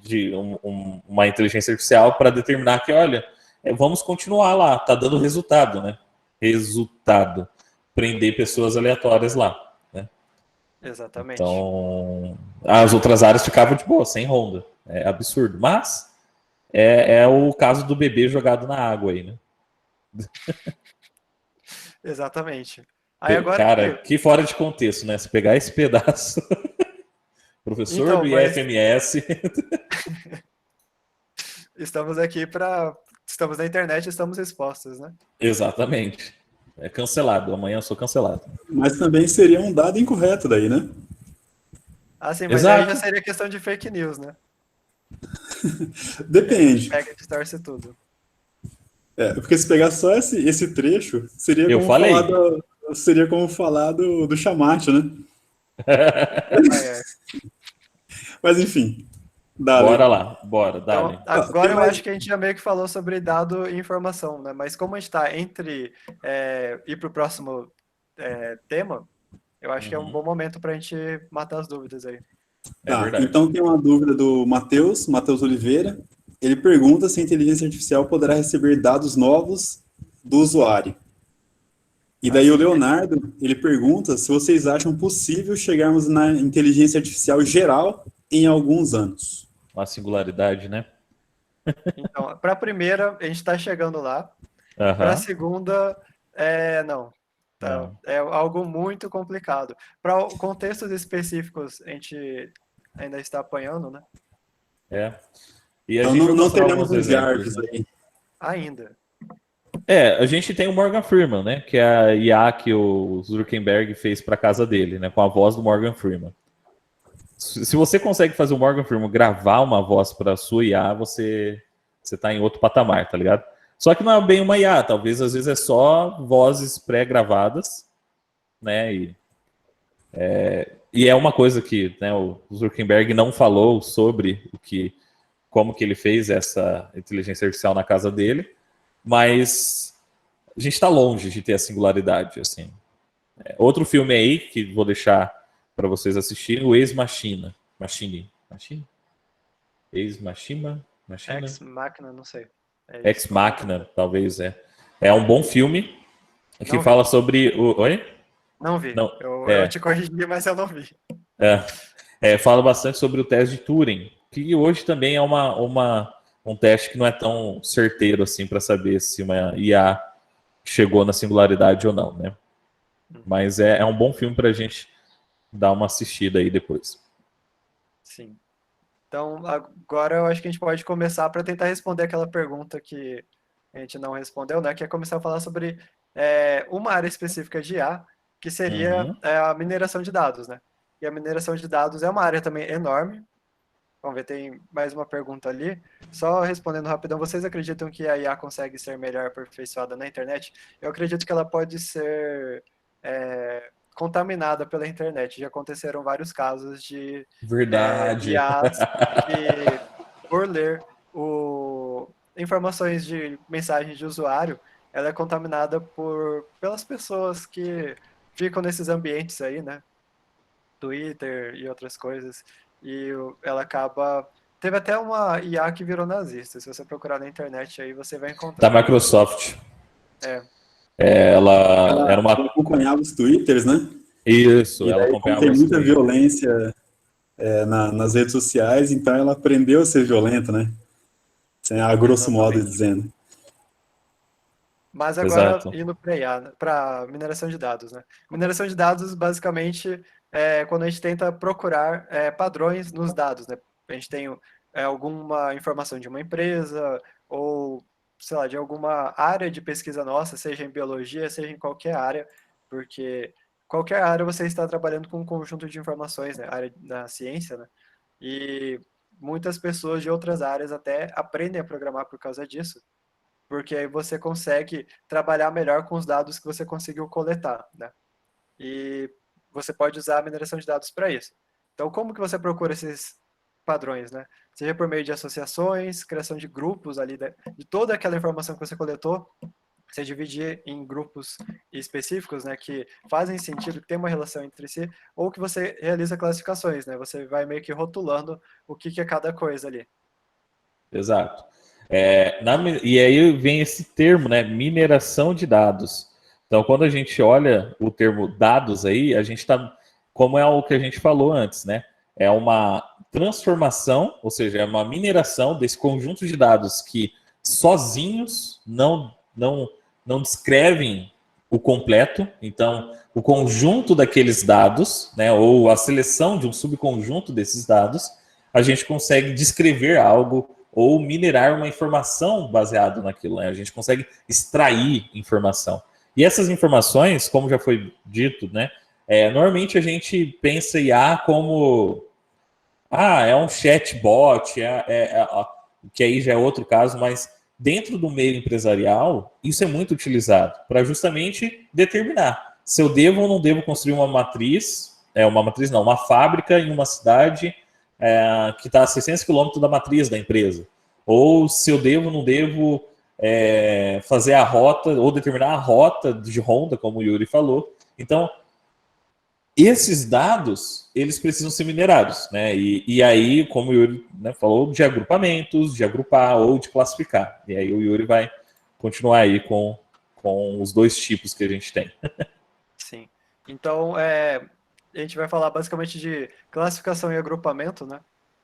de uma inteligência artificial para determinar que, olha, vamos continuar lá, tá dando resultado, né? Resultado. Prender pessoas aleatórias lá, né? Exatamente. Então, as outras áreas ficavam de boa, sem ronda. É absurdo. Mas é o caso do bebê jogado na água aí, né? Exatamente. Aí agora cara, que fora de contexto, né? Se pegar esse pedaço, professor então, do IFMS. Estamos aqui estamos na internet, estamos expostos, né? Exatamente. É cancelado. Amanhã eu sou cancelado. Mas também seria um dado incorreto daí, né? Ah, sim, mas aí já seria questão de fake news, né? Depende. Pega e distorce tudo. Porque se pegar só esse trecho, seria como falar do chamate, né? Mas enfim. Dale. Bora lá, bora, dale. Então, agora eu acho que a gente já meio que falou sobre dado e informação, né? Mas como a gente está entre ir para o próximo tema, eu acho que é um bom momento para a gente matar as dúvidas aí. Então tem uma dúvida do Matheus Oliveira. Ele pergunta se a inteligência artificial poderá receber dados novos do usuário. E daí o Leonardo, ele pergunta se vocês acham possível chegarmos na inteligência artificial geral em alguns anos. Uma singularidade, né? Então, para a primeira, a gente está chegando lá. Para a segunda, não. É algo muito complicado. Para contextos específicos, a gente ainda está apanhando, né? E a então gente não teremos uns Jarvis aí. Ainda. A gente tem o Morgan Freeman, né? Que é a IA que o Zuckerberg fez para casa dele, né? Com a voz do Morgan Freeman. Se você consegue fazer o Morgan Freeman gravar uma voz para a sua IA, você tá em outro patamar, tá ligado? Só que não é bem uma IA, talvez às vezes é só vozes pré-gravadas, né? E é uma coisa que, né, o Zuckerberg não falou sobre como que ele fez essa inteligência artificial na casa dele, mas a gente está longe de ter a singularidade, assim. Outro filme aí que vou deixar para vocês assistirem, o Ex Machina. Ex Machina? Ex Machina, não sei. Ex Machina, talvez É um bom filme que fala sobre o... Oi? Não vi. Não, eu te corrigi, mas eu não vi. Fala bastante sobre o teste de Turing, que hoje também é um teste que não é tão certeiro assim para saber se uma IA chegou na singularidade ou não, né? Mas é um bom filme para a gente dar uma assistida aí depois. Sim. Então, agora eu acho que a gente pode começar para tentar responder aquela pergunta que a gente não respondeu, né? Que é começar a falar sobre uma área específica de IA, que seria Uhum. a mineração de dados, né? E a mineração de dados é uma área também enorme. Vamos ver, tem mais uma pergunta ali. Só respondendo rapidão, vocês acreditam que a IA consegue ser melhor aperfeiçoada na internet? Eu acredito que ela pode ser contaminada pela internet. Já aconteceram vários casos de Verdade. IAs que, por ler informações de mensagens de usuário, ela é contaminada pelas pessoas que ficam nesses ambientes aí, né? Twitter e outras coisas. E ela acaba. Teve até uma IA que virou nazista. Se você procurar na internet aí, você vai Da encontrar. Microsoft. É, Ela era Ela uma. acompanhava os twitters, né? Isso, E ela daí, como acompanhava tem os muita Twitter. violência nas redes sociais, então ela aprendeu a ser violenta, né? Assim, a grosso modo exatamente. dizendo. Mas agora Exato. indo para IA, para mineração de dados, né? Mineração de dados, basicamente, é quando a gente tenta procurar padrões nos dados, né? A gente tem alguma informação de uma empresa ou, sei lá, de alguma área de pesquisa nossa, seja em biologia, seja em qualquer área, porque qualquer área você está trabalhando com um conjunto de informações, né? Área da ciência, né? E muitas pessoas de outras áreas até aprendem a programar por causa disso, porque aí você consegue trabalhar melhor com os dados que você conseguiu coletar, né? E você pode usar a mineração de dados para isso. Então, como que você procura esses padrões, né? Seja por meio de associações, criação de grupos ali, de toda aquela informação que você coletou, você dividir em grupos específicos, né, que fazem sentido, que tem uma relação entre si, ou que você realiza classificações, né? Você vai meio que rotulando o que é cada coisa ali. Exato. E aí vem esse termo, né? Mineração de dados. Então, quando a gente olha o termo dados aí, a gente está, como é o que a gente falou antes, né? É uma transformação, ou seja, é uma mineração desse conjunto de dados que sozinhos não descrevem o completo. Então, o conjunto daqueles dados, né? Ou a seleção de um subconjunto desses dados, a gente consegue descrever algo ou minerar uma informação baseado naquilo, né? A gente consegue extrair informação. E essas informações, como já foi dito, né? Normalmente a gente pensa IA como é um chatbot, que aí já é outro caso, mas dentro do meio empresarial, isso é muito utilizado para justamente determinar se eu devo ou não devo construir uma matriz não, uma fábrica em uma cidade que está a 600 quilômetros da matriz da empresa. Ou se eu devo ou não devo fazer a rota, ou determinar a rota de Honda, como o Yuri falou. Então, esses dados, eles precisam ser minerados, né? E aí, como o Yuri, né, falou, de agrupamentos, de agrupar ou de classificar. E aí o Yuri vai continuar aí com os dois tipos que a gente tem. Sim. Então, a gente vai falar basicamente de classificação e agrupamento, né?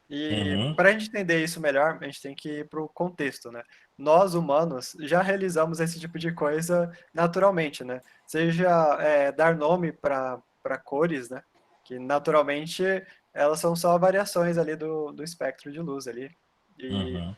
E Uhum, para a gente entender isso melhor, a gente tem que ir para o contexto, né? Nós, humanos, já realizamos esse tipo de coisa naturalmente, né? Seja dar nome para cores, né? Que naturalmente elas são só variações ali do espectro de luz ali. E uhum.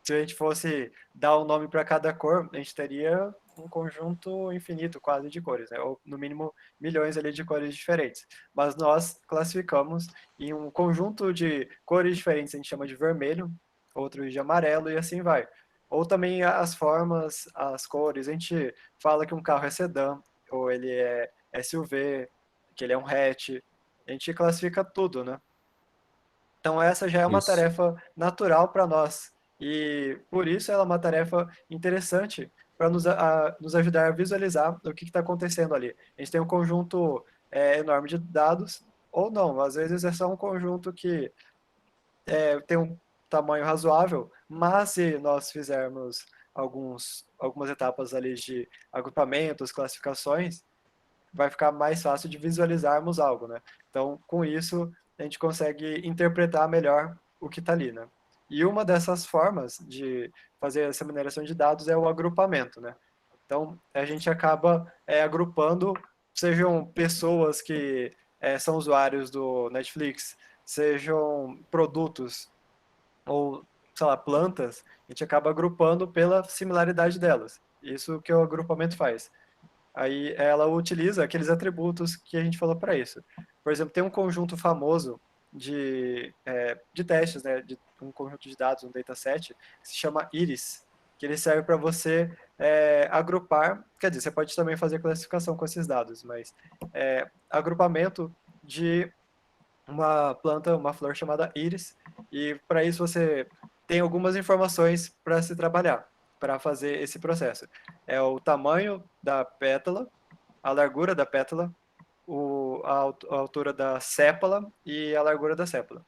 se a gente fosse dar um nome para cada cor, a gente teria um conjunto infinito quase de cores, né? Ou no mínimo milhões ali de cores diferentes. Mas nós classificamos em um conjunto de cores diferentes, a gente chama de vermelho, outros de amarelo e assim vai. Ou também as formas, as cores, a gente fala que um carro é sedã, ou ele é SUV, que ele é um hatch, a gente classifica tudo, né? Então, essa já é uma Isso. tarefa natural para nós. E por isso ela é uma tarefa interessante para nos ajudar a visualizar o que está acontecendo ali. A gente tem um conjunto enorme de dados, ou não, às vezes é só um conjunto que tem um tamanho razoável, mas se nós fizermos algumas etapas ali de agrupamentos, classificações, vai ficar mais fácil de visualizarmos algo, né? Então, com isso, a gente consegue interpretar melhor o que está ali, né? E uma dessas formas de fazer essa mineração de dados é o agrupamento, né? Então, a gente acaba agrupando, sejam pessoas que são usuários do Netflix, sejam produtos ou, sei lá, plantas, a gente acaba agrupando pela similaridade delas. Isso que o agrupamento faz. Aí ela utiliza aqueles atributos que a gente falou para isso. Por exemplo, tem um conjunto famoso de testes, né, de um conjunto de dados, um dataset, que se chama Iris, que ele serve para você agrupar, quer dizer, você pode também fazer classificação com esses dados, mas agrupamento de uma planta, uma flor chamada íris, e para isso você tem algumas informações para se trabalhar, para fazer esse processo. É o tamanho da pétala, a largura da pétala, a altura da sépala e a largura da sépala.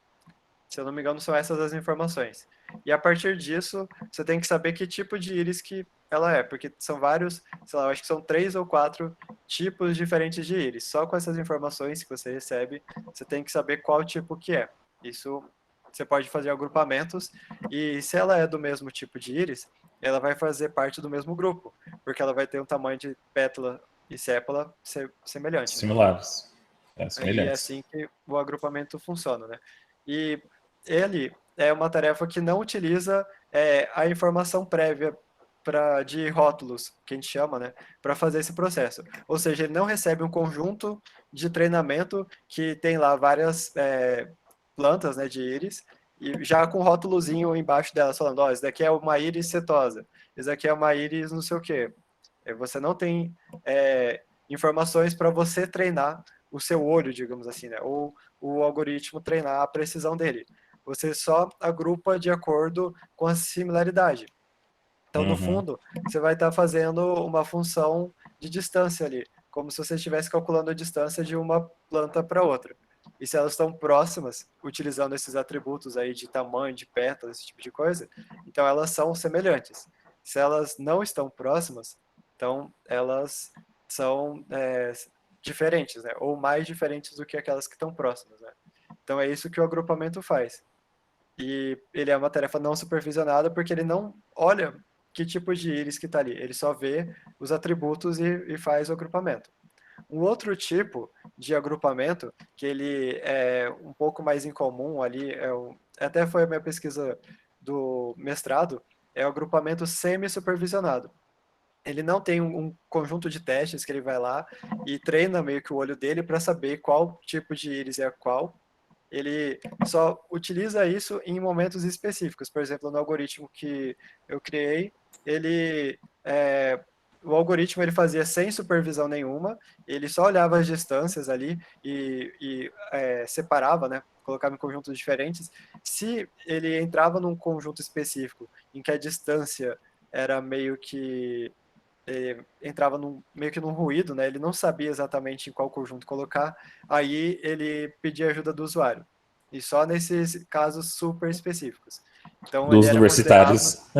Se eu não me engano, são essas as informações. E a partir disso, você tem que saber que tipo de íris que ela é, porque são vários, sei lá, eu acho que são 3 ou 4 tipos diferentes de íris. Só com essas informações que você recebe, você tem que saber qual tipo que é. Isso você pode fazer agrupamentos, e se ela é do mesmo tipo de íris, ela vai fazer parte do mesmo grupo, porque ela vai ter um tamanho de pétala e sépala semelhante. Similares. E é Semelhantes. assim que o agrupamento funciona, né? E ele é uma tarefa que não utiliza a informação prévia de rótulos, que a gente chama, né, para fazer esse processo. Ou seja, ele não recebe um conjunto de treinamento que tem lá várias plantas, né, de íris, e já com rótulozinho embaixo delas, falando, ó, isso daqui é uma íris setosa, isso daqui é uma íris não sei o quê. Você não tem informações para você treinar o seu olho, digamos assim, né, ou o algoritmo treinar a precisão dele. Você só agrupa de acordo com a similaridade. Então, no fundo, você vai estar fazendo uma função de distância ali, como se você estivesse calculando a distância de uma planta para outra. E se elas estão próximas, utilizando esses atributos aí de tamanho, de pétalas, esse tipo de coisa, então elas são semelhantes. Se elas não estão próximas, então elas são diferentes, né? Ou mais diferentes do que aquelas que estão próximas, né? Então é isso que o agrupamento faz. E ele é uma tarefa não supervisionada porque ele não olha que tipo de íris que está ali. Ele só vê os atributos e faz o agrupamento. Um outro tipo de agrupamento, que ele é um pouco mais incomum ali, até foi a minha pesquisa do mestrado, é o agrupamento semi-supervisionado. Ele não tem um conjunto de testes que ele vai lá e treina meio que o olho dele para saber qual tipo de íris é qual. Ele só utiliza isso em momentos específicos. Por exemplo, no algoritmo que eu criei, o algoritmo ele fazia sem supervisão nenhuma, ele só olhava as distâncias ali e separava, né, colocava em conjuntos diferentes. Se ele entrava num conjunto específico em que a distância era meio que entrava meio que num ruído, né? Ele não sabia exatamente em qual conjunto colocar, aí ele pedia ajuda do usuário. E só nesses casos super específicos. Então ele Dos era considerado... universitários.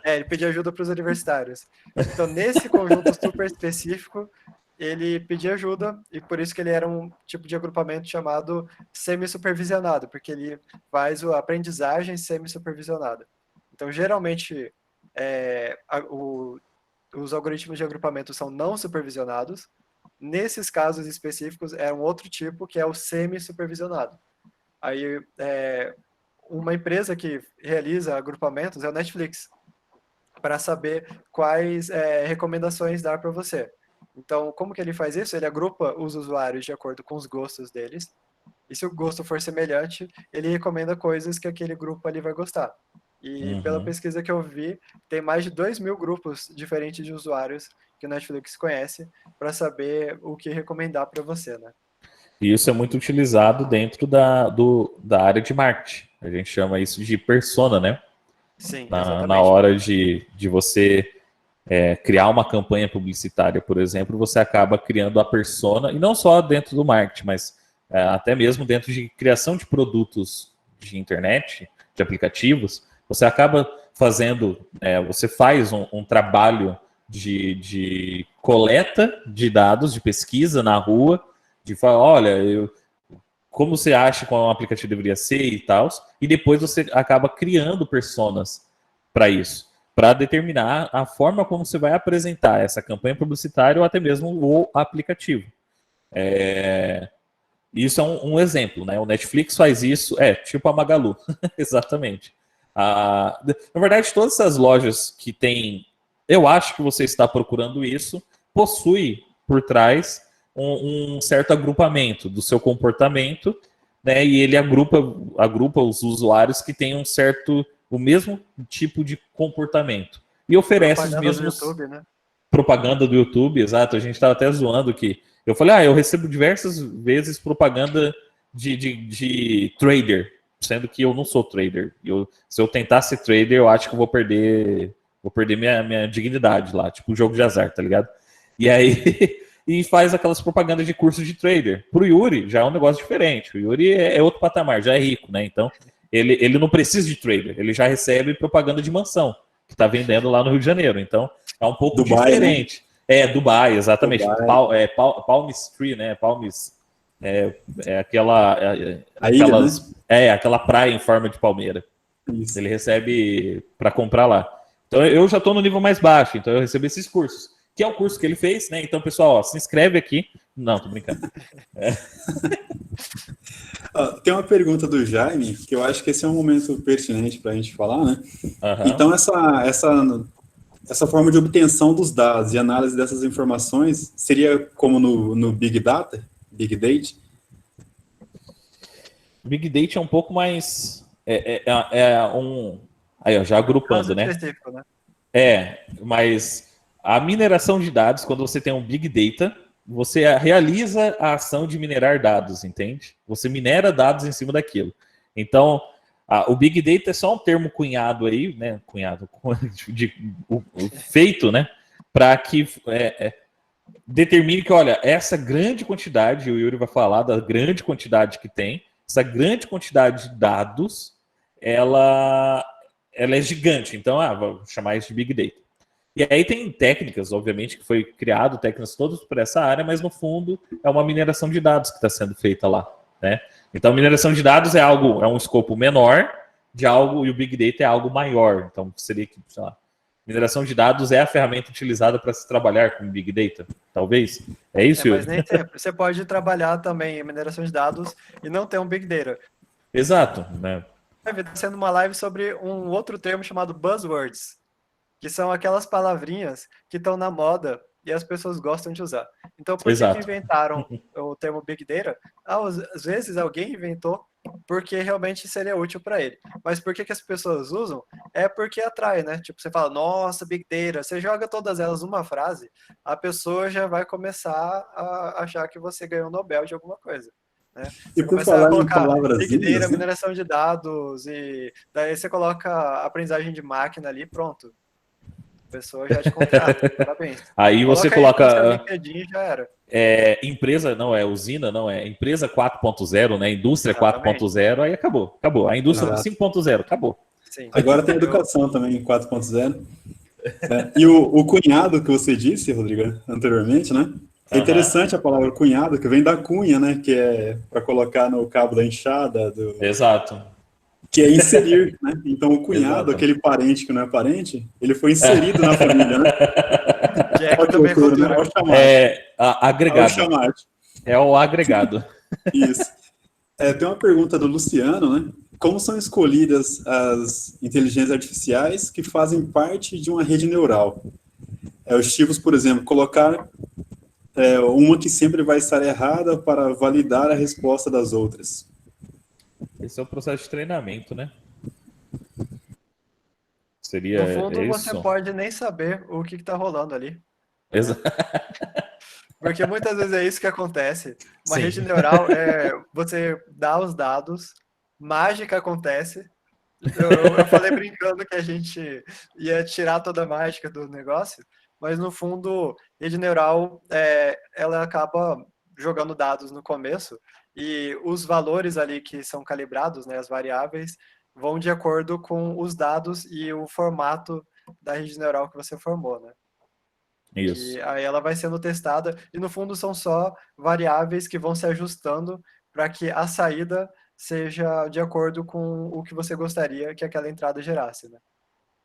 ele pedia ajuda para os universitários. Então nesse conjunto super específico, ele pedia ajuda, e por isso que ele era um tipo de agrupamento chamado semi-supervisionado, porque ele faz a aprendizagem semi-supervisionada. Então geralmente os algoritmos de agrupamento são não supervisionados. Nesses casos específicos, é um outro tipo, que é o semi-supervisionado. Aí, uma empresa que realiza agrupamentos é o Netflix, para saber quais recomendações dar para você. Então, como que ele faz isso? Ele agrupa os usuários de acordo com os gostos deles, e se o gosto for semelhante, ele recomenda coisas que aquele grupo ali vai gostar. E pela pesquisa que eu vi, tem mais de 2.000 grupos diferentes de usuários que o Netflix conhece para saber o que recomendar para você, né? E isso é muito utilizado dentro da área de marketing. A gente chama isso de persona, né? Sim, Na exatamente. hora de você criar uma campanha publicitária, por exemplo, você acaba criando a persona, e não só dentro do marketing, mas até mesmo dentro de criação de produtos de internet, de aplicativos, você acaba fazendo, você faz um trabalho de coleta de dados, de pesquisa na rua, de falar, olha, como você acha que um aplicativo deveria ser e tal, e depois você acaba criando personas para isso, para determinar a forma como você vai apresentar essa campanha publicitária ou até mesmo o aplicativo. Isso é um exemplo, né? O Netflix faz isso, tipo a Magalu, exatamente. Na verdade, todas essas lojas que tem, eu acho que você está procurando isso, possui por trás um certo agrupamento do seu comportamento, né? E ele agrupa os usuários que têm o mesmo tipo de comportamento e oferece os Propaganda do mesmos YouTube, né? propaganda do YouTube, exato. A gente estava até zoando que eu falei, eu recebo diversas vezes propaganda de trader, sendo que eu não sou trader. Se eu tentar ser trader, eu acho que eu vou perder minha dignidade lá, tipo um jogo de azar, tá ligado? E aí e faz aquelas propagandas de curso de trader. Pro Yuri já é um negócio diferente. O Yuri é outro patamar, já é rico, né? Então ele não precisa de trader, ele já recebe propaganda de mansão que está vendendo lá no Rio de Janeiro. Então é um pouco Dubai, diferente. né? Dubai, exatamente. Dubai. Palm Springs, né? Aquela. A ilha, né? Aquela praia em forma de palmeira. Isso. Ele recebe para comprar lá. Então eu já estou no nível mais baixo, então eu recebo esses cursos. Que é o curso que ele fez, né? Então, pessoal, se inscreve aqui. Não, tô brincando. Tem uma pergunta do Jaime, que eu acho que esse é um momento pertinente para a gente falar, né? Uhum. Então, essa forma de obtenção dos dados e análise dessas informações seria como no Big Data, Big Data? Big Data é um pouco mais. Aí, ó, já agrupando, Caso né? específico, né? Mas a mineração de dados, quando você tem um Big Data, você realiza a ação de minerar dados, entende? Você minera dados em cima daquilo. Então, o Big Data é só um termo cunhado aí, né? Feito, né? Para que determine que, olha, essa grande quantidade, o Yuri vai falar da grande quantidade que tem, essa grande quantidade de dados, ela é gigante. Então, vou chamar isso de Big Data. E aí tem técnicas, obviamente, que foi criado, técnicas todas para essa área, mas no fundo é uma mineração de dados que está sendo feita lá, né? Então, mineração de dados é um escopo menor de algo, e o Big Data é algo maior. Então, seria que, sei lá, mineração de dados é a ferramenta utilizada para se trabalhar com Big Data, talvez? É isso, Mas Yuri? nem sempre. Você pode trabalhar também em mineração de dados e não ter um Big Data. Exato, né? Está sendo uma live sobre um outro termo chamado buzzwords, que são aquelas palavrinhas que estão na moda e as pessoas gostam de usar. Então, por que Exato. inventaram o termo Big Data? Às vezes alguém inventou porque realmente seria útil para ele. Mas por que as pessoas usam? É porque atrai, né? Tipo, você fala, nossa, Big Data, você joga todas elas numa frase, a pessoa já vai começar a achar que você ganhou o Nobel de alguma coisa. Né? E Você por começa a falar em colocar palavras Big Data, lindas, né? mineração de dados, e daí você coloca aprendizagem de máquina ali, pronto. A pessoa já te contrata, parabéns. Aí você Coloca isso no seu coloca LinkedIn e já era. empresa, não é usina, não é empresa 4.0, né? Indústria Exatamente. 4.0, aí acabou. A indústria Exato. 5.0, acabou. Sim. Agora tem educação também, 4.0. E o cunhado que você disse, Rodrigo, anteriormente, né? É interessante a palavra cunhado, que vem da cunha, né? Que é para colocar no cabo da enxada, Exato. que é inserir, né? Então o cunhado, Exato. aquele parente que não é parente, ele foi inserido na família, né? Jack Olha que também é loucura, né? cultura. Olha o chamate. Agregado. Olha o chamate. É o agregado. Isso. Tem uma pergunta do Luciano, né? Como são escolhidas as inteligências artificiais que fazem parte de uma rede neural? Os tipos, por exemplo, colocar uma que sempre vai estar errada para validar a resposta das outras. Esse é o processo de treinamento, né? Seria No fundo, você isso? pode nem saber o que está rolando ali. Exato. Porque muitas vezes é isso que acontece. Uma Sim. rede neural você dá os dados, mágica acontece. Eu falei brincando que a gente ia tirar toda a mágica do negócio, mas no fundo, rede neural ela acaba jogando dados no começo e os valores ali que são calibrados, né, as variáveis, vão de acordo com os dados e o formato da rede neural que você formou, né? Isso. Que aí ela vai sendo testada e no fundo são só variáveis que vão se ajustando para que a saída seja de acordo com o que você gostaria que aquela entrada gerasse, né?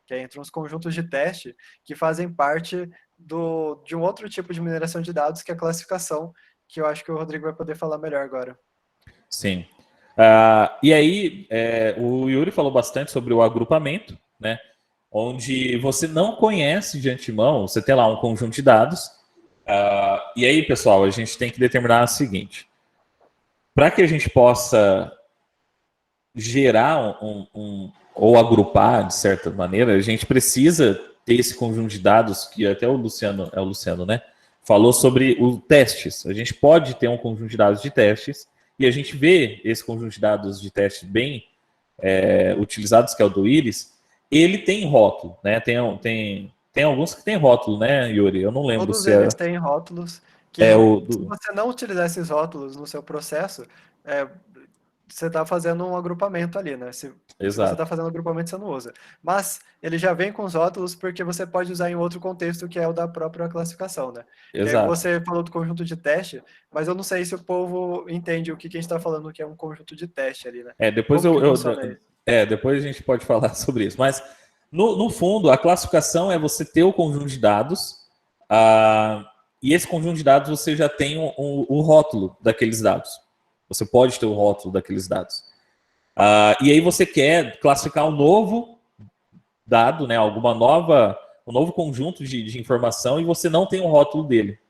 Que aí entram os conjuntos de teste que fazem parte de um outro tipo de mineração de dados, que é a classificação, que eu acho que o Rodrigo vai poder falar melhor agora. Sim. E aí, o Yuri falou bastante sobre o agrupamento, né? Onde você não conhece de antemão, você tem lá um conjunto de dados. E aí, pessoal, a gente tem que determinar o seguinte: para que a gente possa gerar ou agrupar, de certa maneira, a gente precisa ter esse conjunto de dados, que até o Luciano, né? Falou sobre os testes. A gente pode ter um conjunto de dados de testes, e a gente vê esse conjunto de dados de testes bem utilizados, que é o do Iris, ele tem rótulo, né? Tem alguns que tem rótulo, né, Yuri? Eu não lembro Todos se eles têm rótulos que, se você não utilizar esses rótulos no seu processo, você está fazendo um agrupamento ali, né? Se você está fazendo agrupamento, você não usa. Mas ele já vem com os rótulos porque você pode usar em outro contexto, que é o da própria classificação, né? Exato. Você falou do conjunto de teste, mas eu não sei se o povo entende o que a gente está falando, que é um conjunto de teste ali, né? Depois depois a gente pode falar sobre isso. Mas, no fundo, a classificação é você ter o conjunto de dados, e esse conjunto de dados você já tem o rótulo daqueles dados. Você pode ter o rótulo daqueles dados. E aí você quer classificar um novo dado, né, um novo conjunto de informação, e você não tem o rótulo dele.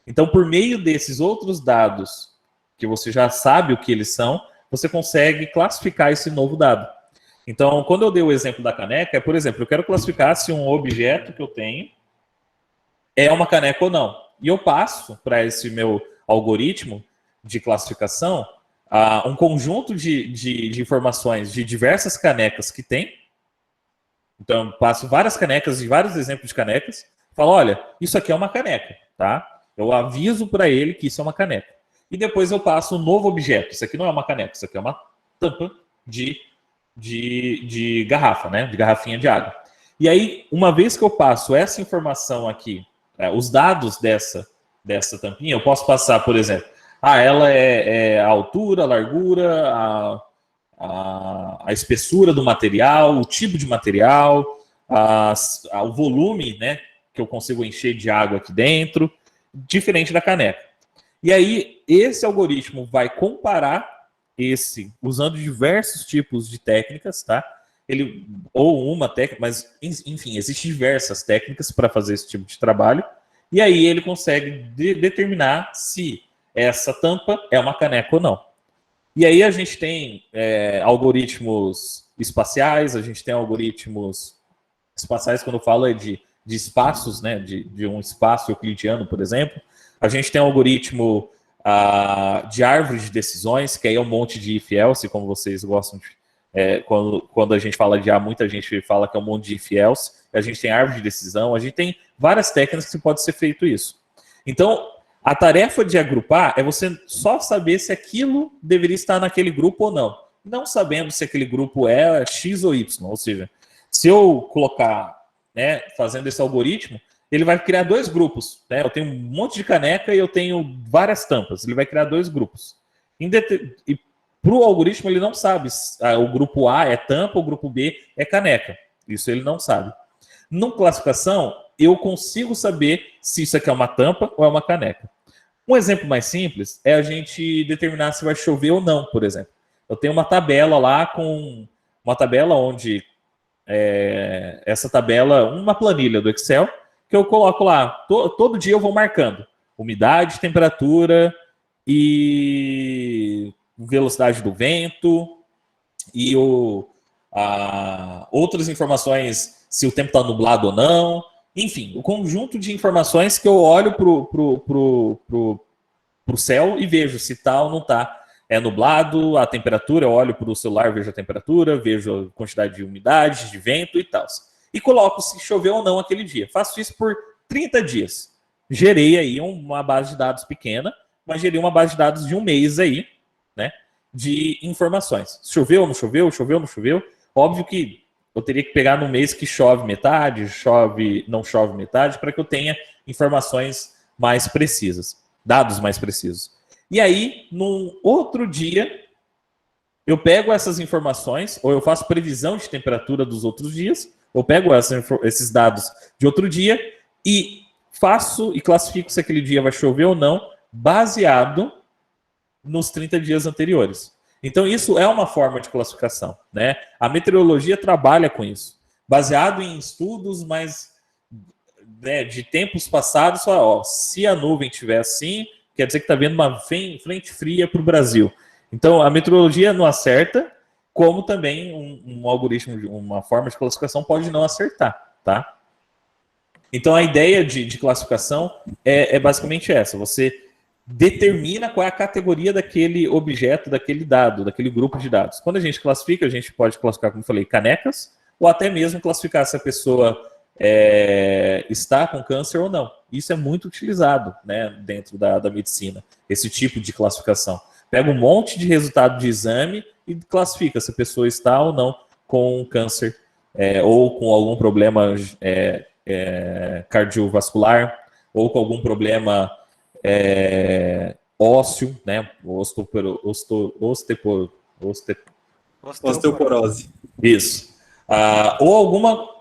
Então, por meio desses outros dados, que você já sabe o que eles são, você consegue classificar esse novo dado. Então, quando eu dei o exemplo da caneca, por exemplo, eu quero classificar se um objeto que eu tenho é uma caneca ou não. E eu passo para esse meu algoritmo de classificação um conjunto de informações de diversas canecas que tem. Então, eu passo várias canecas e vários exemplos de canecas. Falo, olha, isso aqui é uma caneca, tá? Eu aviso para ele que isso é uma caneca. E depois eu passo um novo objeto. Isso aqui não é uma caneca, isso aqui é uma tampa de garrafa, né? De garrafinha de água. E aí, uma vez que eu passo essa informação aqui, os dados dessa tampinha, eu posso passar, por exemplo, ela é a altura, a largura, a espessura do material, o tipo de material, o volume, né, que eu consigo encher de água aqui dentro, diferente da caneca. E aí, esse algoritmo vai comparar usando diversos tipos de técnicas, tá? Ou uma técnica, mas, enfim, existem diversas técnicas para fazer esse tipo de trabalho, e aí ele consegue determinar se essa tampa é uma caneca ou não. E aí a gente tem algoritmos espaciais, a gente tem algoritmos espaciais, quando eu falo de espaços, né, de um espaço euclidiano, por exemplo. A gente tem um algoritmo de árvore de decisões, que aí é um monte de if-else, como vocês gostam de... quando a gente fala de muita gente fala que é um monte de if-else. A gente tem árvore de decisão, a gente tem várias técnicas que pode ser feito isso. Então, a tarefa de agrupar é você só saber se aquilo deveria estar naquele grupo ou não. Não sabendo se aquele grupo é X ou Y. Ou seja, se eu colocar, né, fazendo esse algoritmo, ele vai criar dois grupos. Né? Eu tenho um monte de caneca e eu tenho várias tampas. Ele vai criar dois grupos. E para o algoritmo, ele não sabe se o grupo A é tampa, o grupo B é caneca. Isso ele não sabe. Na classificação, eu consigo saber se isso aqui é uma tampa ou é uma caneca. Um exemplo mais simples é a gente determinar se vai chover ou não, por exemplo. Eu tenho uma tabela lá onde essa tabela, uma planilha do Excel, que eu coloco lá, todo dia eu vou marcando umidade, temperatura e velocidade do vento e outras informações, se o tempo está nublado ou não. Enfim, o conjunto de informações que eu olho pro céu e vejo se está ou não está. É nublado, a temperatura, eu olho para o celular, vejo a temperatura, vejo a quantidade de umidade, de vento e tal. E coloco se choveu ou não aquele dia. Faço isso por 30 dias. Gerei aí uma base de dados pequena, mas gerei uma base de dados de um mês aí, né, de informações. Choveu, não choveu, choveu, não choveu. Óbvio que eu teria que pegar no mês que chove metade, não chove metade, para que eu tenha informações mais precisas, dados mais precisos. E aí, num outro dia, eu pego essas informações, ou eu faço previsão de temperatura dos outros dias, eu pego esses dados de outro dia e faço e classifico se aquele dia vai chover ou não, baseado nos 30 dias anteriores. Então, isso é uma forma de classificação, né? A meteorologia trabalha com isso, baseado em estudos, mas né, de tempos passados, ó, se a nuvem estiver assim, quer dizer que está vindo uma frente fria para o Brasil. Então, a meteorologia não acerta, como também um algoritmo, uma forma de classificação pode não acertar, tá? Então, a ideia de classificação é basicamente essa. Você determina qual é a categoria daquele objeto, daquele dado, daquele grupo de dados. Quando a gente classifica, a gente pode classificar, como eu falei, canecas, ou até mesmo classificar se a pessoa está com câncer ou não. Isso é muito utilizado, né, dentro da medicina, esse tipo de classificação. Pega um monte de resultado de exame e classifica se a pessoa está ou não com câncer ou com algum problema cardiovascular ou com algum problema ósseo, né, osteoporose. Isso. Ou alguma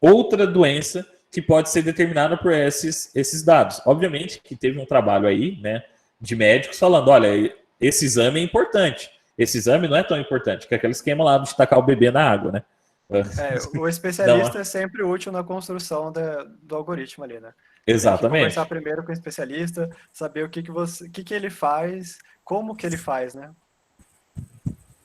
outra doença que pode ser determinada por esses dados. Obviamente que teve um trabalho aí, né, de médicos falando, olha, esse exame é importante. Esse exame não é tão importante, que é aquele esquema lá de tacar o bebê na água, né? O especialista é sempre útil na construção do algoritmo ali, né? Exatamente. Tem que conversar primeiro com o especialista, saber o que ele faz, como que ele faz, né?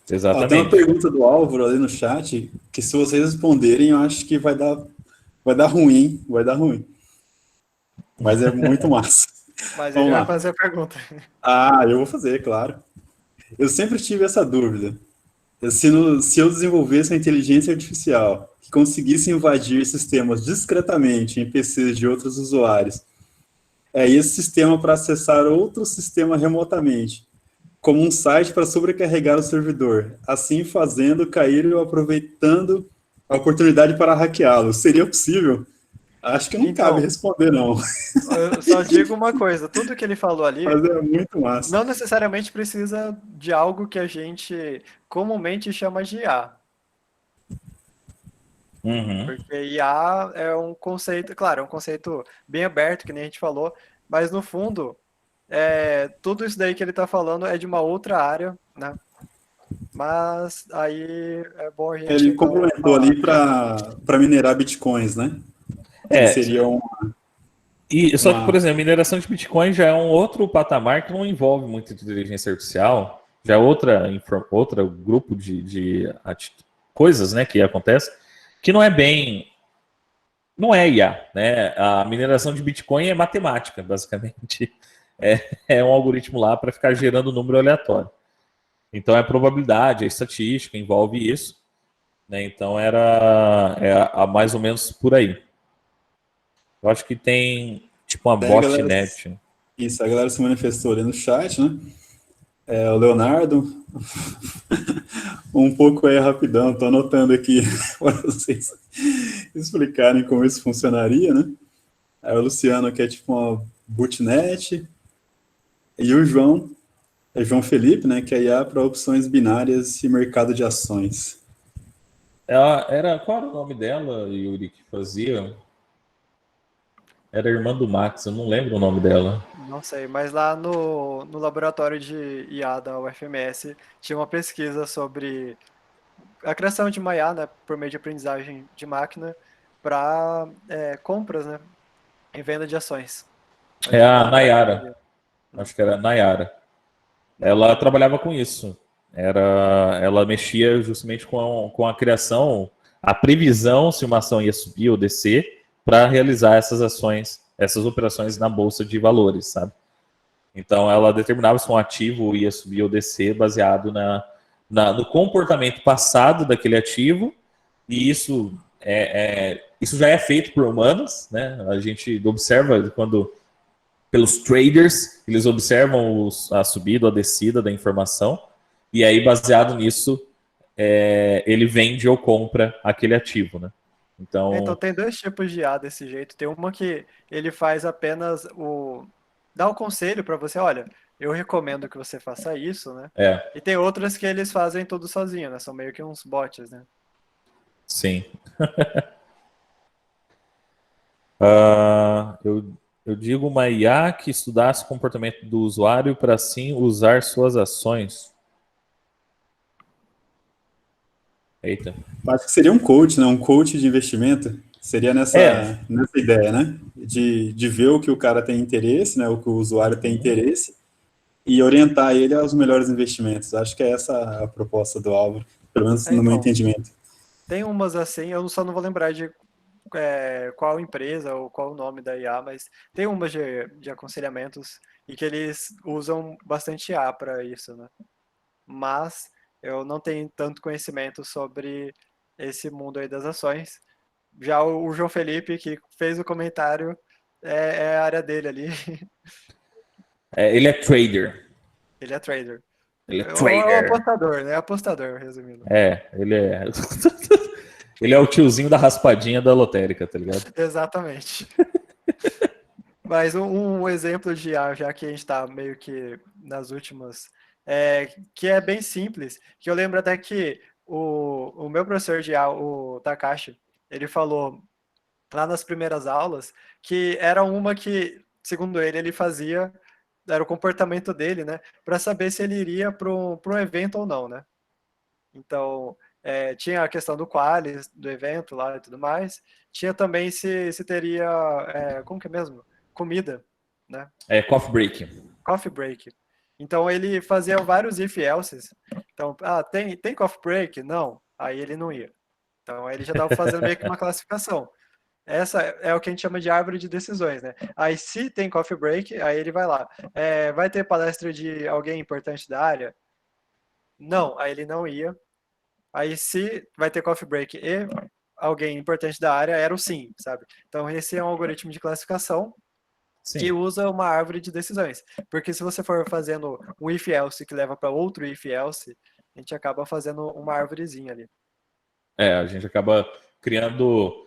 Exatamente. Tem uma pergunta do Álvaro ali no chat, que se vocês responderem, eu acho que vai dar ruim, Mas é muito massa. Mas Vamos ele lá. vai fazer a pergunta. Eu vou fazer, claro. Eu sempre tive essa dúvida. Se eu desenvolvesse uma inteligência artificial que conseguisse invadir sistemas discretamente em PCs de outros usuários, esse sistema para acessar outro sistema remotamente, como um site para sobrecarregar o servidor, assim fazendo cair ou aproveitando a oportunidade para hackeá-lo. Seria possível? Acho que não cabe responder, não. Eu só digo uma coisa, tudo que ele falou ali Mas é muito massa. não necessariamente precisa de algo que a gente comumente chama de IA. Uhum. Porque IA é um conceito, claro, é um conceito bem aberto, que nem a gente falou, mas no fundo, tudo isso daí que ele está falando é de uma outra área, né? Mas aí é bom a gente. Ele complementou ali para minerar bitcoins, né? Que seria Só que, por exemplo, mineração de Bitcoin já é um outro patamar que não envolve muito inteligência artificial, já é outro grupo de coisas, né, que acontece, que não é IA, né? A mineração de Bitcoin é matemática, basicamente. É um algoritmo lá para ficar gerando número aleatório. Então é probabilidade, é estatística, envolve isso, né? Então é mais ou menos por aí. Eu acho que tem tipo uma botnet. Isso, a galera se manifestou ali no chat, né? O Leonardo, um pouco aí rapidão, tô anotando aqui para vocês explicarem como isso funcionaria, né? Aí o Luciano, que é tipo uma botnet, e o João Felipe, né, que é IA para opções binárias e mercado de ações. Qual era o nome dela, Yuri, que fazia? Era irmã do Max, eu não lembro o nome dela. Não sei, mas lá no laboratório de IA da UFMS tinha uma pesquisa sobre a criação de uma IA, né, por meio de aprendizagem de máquina para compras, né, e venda de ações. É a Nayara. Acho que era a Nayara. Ela trabalhava com isso. Ela mexia justamente com a criação, a previsão se uma ação ia subir ou descer para realizar essas ações, essas operações na bolsa de valores, sabe? Então ela determinava se um ativo ia subir ou descer baseado no comportamento passado daquele ativo, e isso já é feito por humanos, né? A gente observa quando pelos traders, eles observam a subida ou a descida da informação, e aí, baseado nisso, ele vende ou compra aquele ativo, né? Então tem dois tipos de IA desse jeito. Tem uma que ele faz apenas dá um conselho para você, olha, eu recomendo que você faça isso, né? E tem outras que eles fazem tudo sozinho, né? São meio que uns bots, né? Sim. Eu digo uma IA que estudasse o comportamento do usuário para assim usar suas ações. Eita. Acho que seria um coach, né? Um coach de investimento. Seria É, nessa ideia, né? De ver o que o cara tem interesse, né? O que o usuário tem interesse e orientar ele aos melhores investimentos. Acho que é essa a proposta do Álvaro, pelo menos no meu Então, entendimento. tem umas assim, eu só não vou lembrar de qual empresa ou qual o nome da IA, mas tem umas de aconselhamentos e que eles usam bastante IA para isso, né? Mas eu não tenho tanto conhecimento sobre esse mundo aí das ações. Já o João Felipe, que fez o comentário, é a área dele ali. ele é trader. Ele é trader. Ele é É o trader. apostador, né? Apostador, resumindo. Ele é. Ele é o tiozinho da raspadinha da lotérica, tá ligado? Exatamente. Mas um exemplo de IA, já que a gente está meio que nas últimas, que é bem simples, que eu lembro até que o meu professor de IA, o Takashi, ele falou lá nas primeiras aulas que era uma que, segundo ele fazia, era o comportamento dele, né, para saber se ele iria para um evento ou não, né? Então, tinha a questão do qualis, do evento lá e tudo mais. Tinha também se teria, como que é mesmo? Comida, né? É coffee break. Coffee break. Então, ele fazia vários if-elses. Então, tem coffee break? Não. Aí ele não ia. Então, aí ele já estava fazendo meio que uma classificação. Essa é o que a gente chama de árvore de decisões, né? Aí, se tem coffee break, aí ele vai lá. Vai ter palestra de alguém importante da área? Não. Aí ele não ia. Aí, se vai ter coffee break e alguém importante da área, era o sim, sabe? Então, esse é um algoritmo de classificação que Sim. usa uma árvore de decisões. Porque se você for fazendo um if-else que leva para outro if-else, a gente acaba fazendo uma árvorezinha ali. A gente acaba criando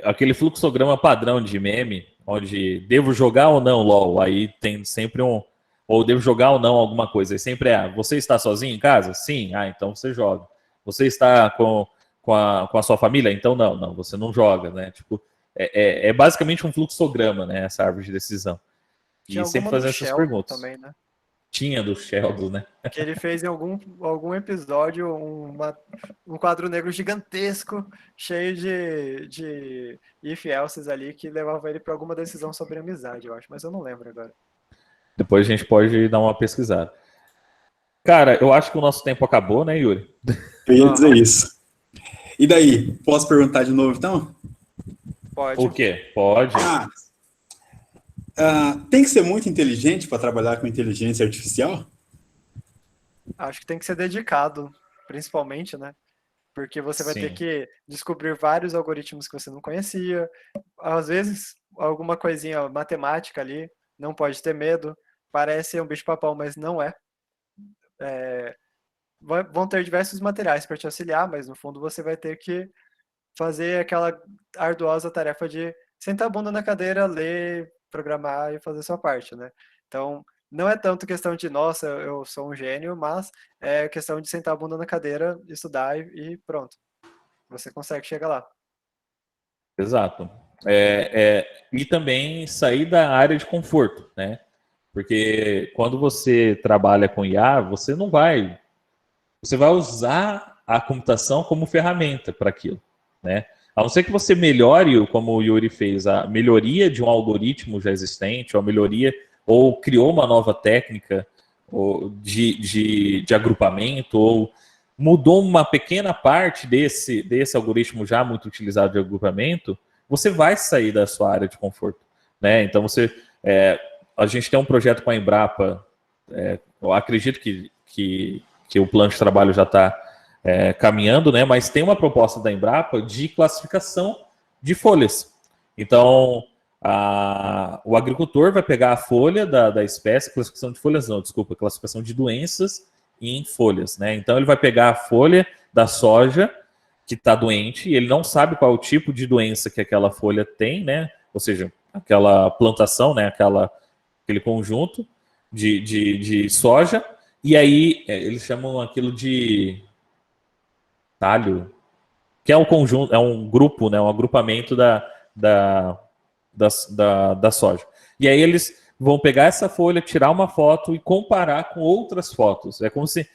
aquele fluxograma padrão de meme, onde devo jogar ou não LOL. Aí tem sempre um. Ou devo jogar ou não alguma coisa. Aí sempre você está sozinho em casa? Sim. Então você joga. Você está com a sua família? Então não, você não joga, né? Tipo, é basicamente um fluxograma, né? Essa árvore de decisão. Tinha E sempre alguma do fazendo essas Sheldon perguntas. também, né? Tinha do Sheldon, né? Que ele fez em algum episódio um quadro negro gigantesco, cheio de if-elses ali, que levava ele para alguma decisão sobre amizade, eu acho. Mas eu não lembro agora. Depois a gente pode dar uma pesquisada. Cara, eu acho que o nosso tempo acabou, né, Yuri? Eu ia dizer Aham, isso. E daí, posso perguntar de novo, então? pode. O quê? Pode. Tem que ser muito inteligente para trabalhar com inteligência artificial? Acho que tem que ser dedicado, principalmente, né? Porque você vai ter Sim. que descobrir vários algoritmos que você não conhecia. Às vezes, alguma coisinha matemática ali, não pode ter medo. Parece um bicho-papão, mas não é. Vão ter diversos materiais para te auxiliar, mas no fundo você vai ter que fazer aquela arduosa tarefa de sentar a bunda na cadeira, ler, programar e fazer sua parte, né? Então, não é tanto questão de, nossa, eu sou um gênio, mas é questão de sentar a bunda na cadeira, estudar e pronto. Você consegue chegar lá. Exato. E também sair da área de conforto, né? Porque quando você trabalha com IA, você não vai. Você vai usar a computação como ferramenta para aquilo, né? A não ser que você melhore, como o Yuri fez, a melhoria de um algoritmo já existente, ou a melhoria, ou criou uma nova técnica ou de agrupamento, ou mudou uma pequena parte desse algoritmo já muito utilizado de agrupamento, você vai sair da sua área de conforto, né? Então a gente tem um projeto com a Embrapa, eu acredito que o plano de trabalho já está caminhando, né? Mas tem uma proposta da Embrapa de classificação de folhas. Então, o agricultor vai pegar a folha da espécie, classificação de folhas não, desculpa, classificação de doenças em folhas, né? Então ele vai pegar a folha da soja que está doente e ele não sabe qual é o tipo de doença que aquela folha tem, né? Ou seja, aquela plantação, né? Aquele conjunto de soja. E aí eles chamam aquilo de talho, que é um conjunto, é um grupo, né? Um agrupamento da soja. E aí eles vão pegar essa folha, tirar uma foto e comparar com outras fotos. É como se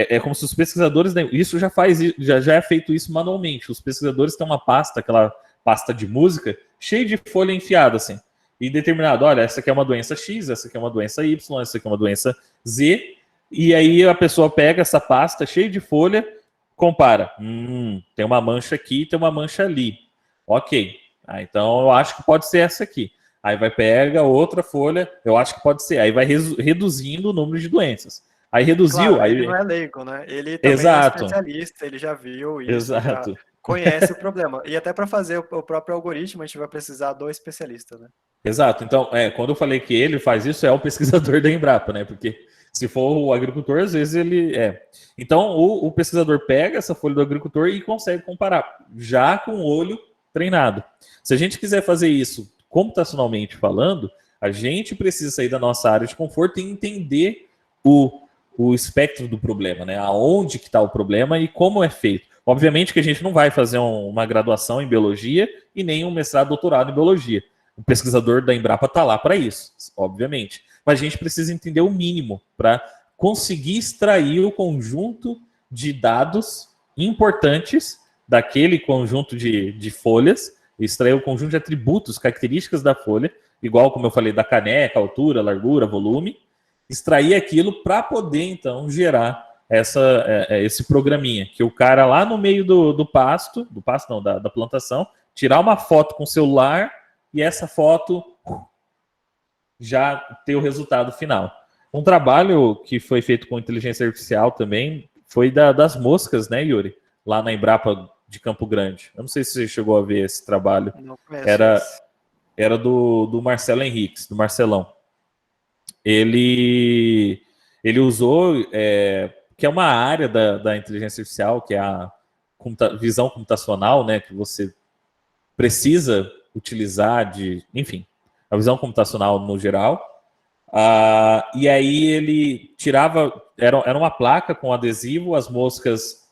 É como se os pesquisadores, né, isso já é feito isso manualmente. Os pesquisadores têm uma pasta, aquela pasta de música, cheia de folha enfiada, assim, e determinado, olha, essa aqui é uma doença X, essa aqui é uma doença Y, essa aqui é uma doença Z, e aí a pessoa pega essa pasta cheia de folha, compara, tem uma mancha aqui, tem uma mancha ali, ok, então eu acho que pode ser essa aqui. Aí pega outra folha, eu acho que pode ser, aí vai reduzindo o número de doenças. Aí reduziu, Claro, aí... ele não é leigo, né? Ele também é Exato, especialista, ele já viu isso, já exato. conhece o problema. E até para fazer o próprio algoritmo, a gente vai precisar do especialista, né? Exato. Então, quando eu falei que ele faz isso, é o pesquisador da Embrapa, né? Porque se for o agricultor, às vezes ele é. Então, o pesquisador pega essa folha do agricultor e consegue comparar, já com o olho treinado. Se a gente quiser fazer isso computacionalmente falando, a gente precisa sair da nossa área de conforto e entender o espectro do problema, né? Aonde que está o problema e como é feito. Obviamente que a gente não vai fazer uma graduação em biologia e nem um mestrado, doutorado em biologia. O pesquisador da Embrapa está lá para isso, obviamente. Mas a gente precisa entender o mínimo para conseguir extrair o conjunto de dados importantes daquele conjunto de folhas, extrair o conjunto de atributos, características da folha, igual como eu falei, da caneca, altura, largura, volume, extrair aquilo para poder, então, gerar esse programinha, que o cara lá no meio do pasto não, da plantação, tirar uma foto com o celular e essa foto já ter o resultado final. Um trabalho que foi feito com inteligência artificial também foi das moscas, né, Yuri? Lá na Embrapa de Campo Grande. Eu não sei se você chegou a ver esse trabalho. Não conheço Era, esse. era do Marcelo Henriques, do Marcelão. Ele usou, que é uma área da inteligência artificial, que é a visão computacional, né, que você precisa utilizar enfim, a visão computacional no geral. E aí ele tirava, era uma placa com adesivo, as moscas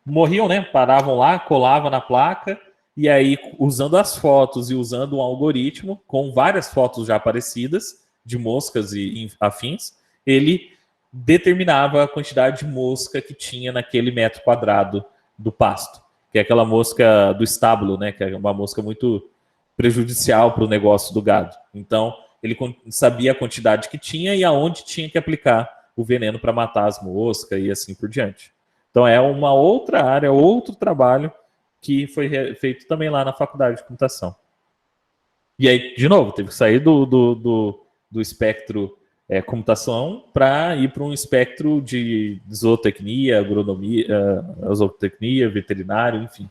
morriam, né? Paravam lá, colavam na placa, e aí, usando as fotos e usando um algoritmo, com várias fotos já aparecidas, de moscas e afins, ele determinava a quantidade de mosca que tinha naquele metro quadrado do pasto, que é aquela mosca do estábulo, né? Que é uma mosca muito prejudicial para o negócio do gado. Então, ele sabia a quantidade que tinha e aonde tinha que aplicar o veneno para matar as moscas e assim por diante. Então, é uma outra área, outro trabalho que foi feito também lá na faculdade de computação. E aí, de novo, teve que sair do espectro computação para ir para um espectro de zootecnia, agronomia, zootecnia, veterinário, enfim.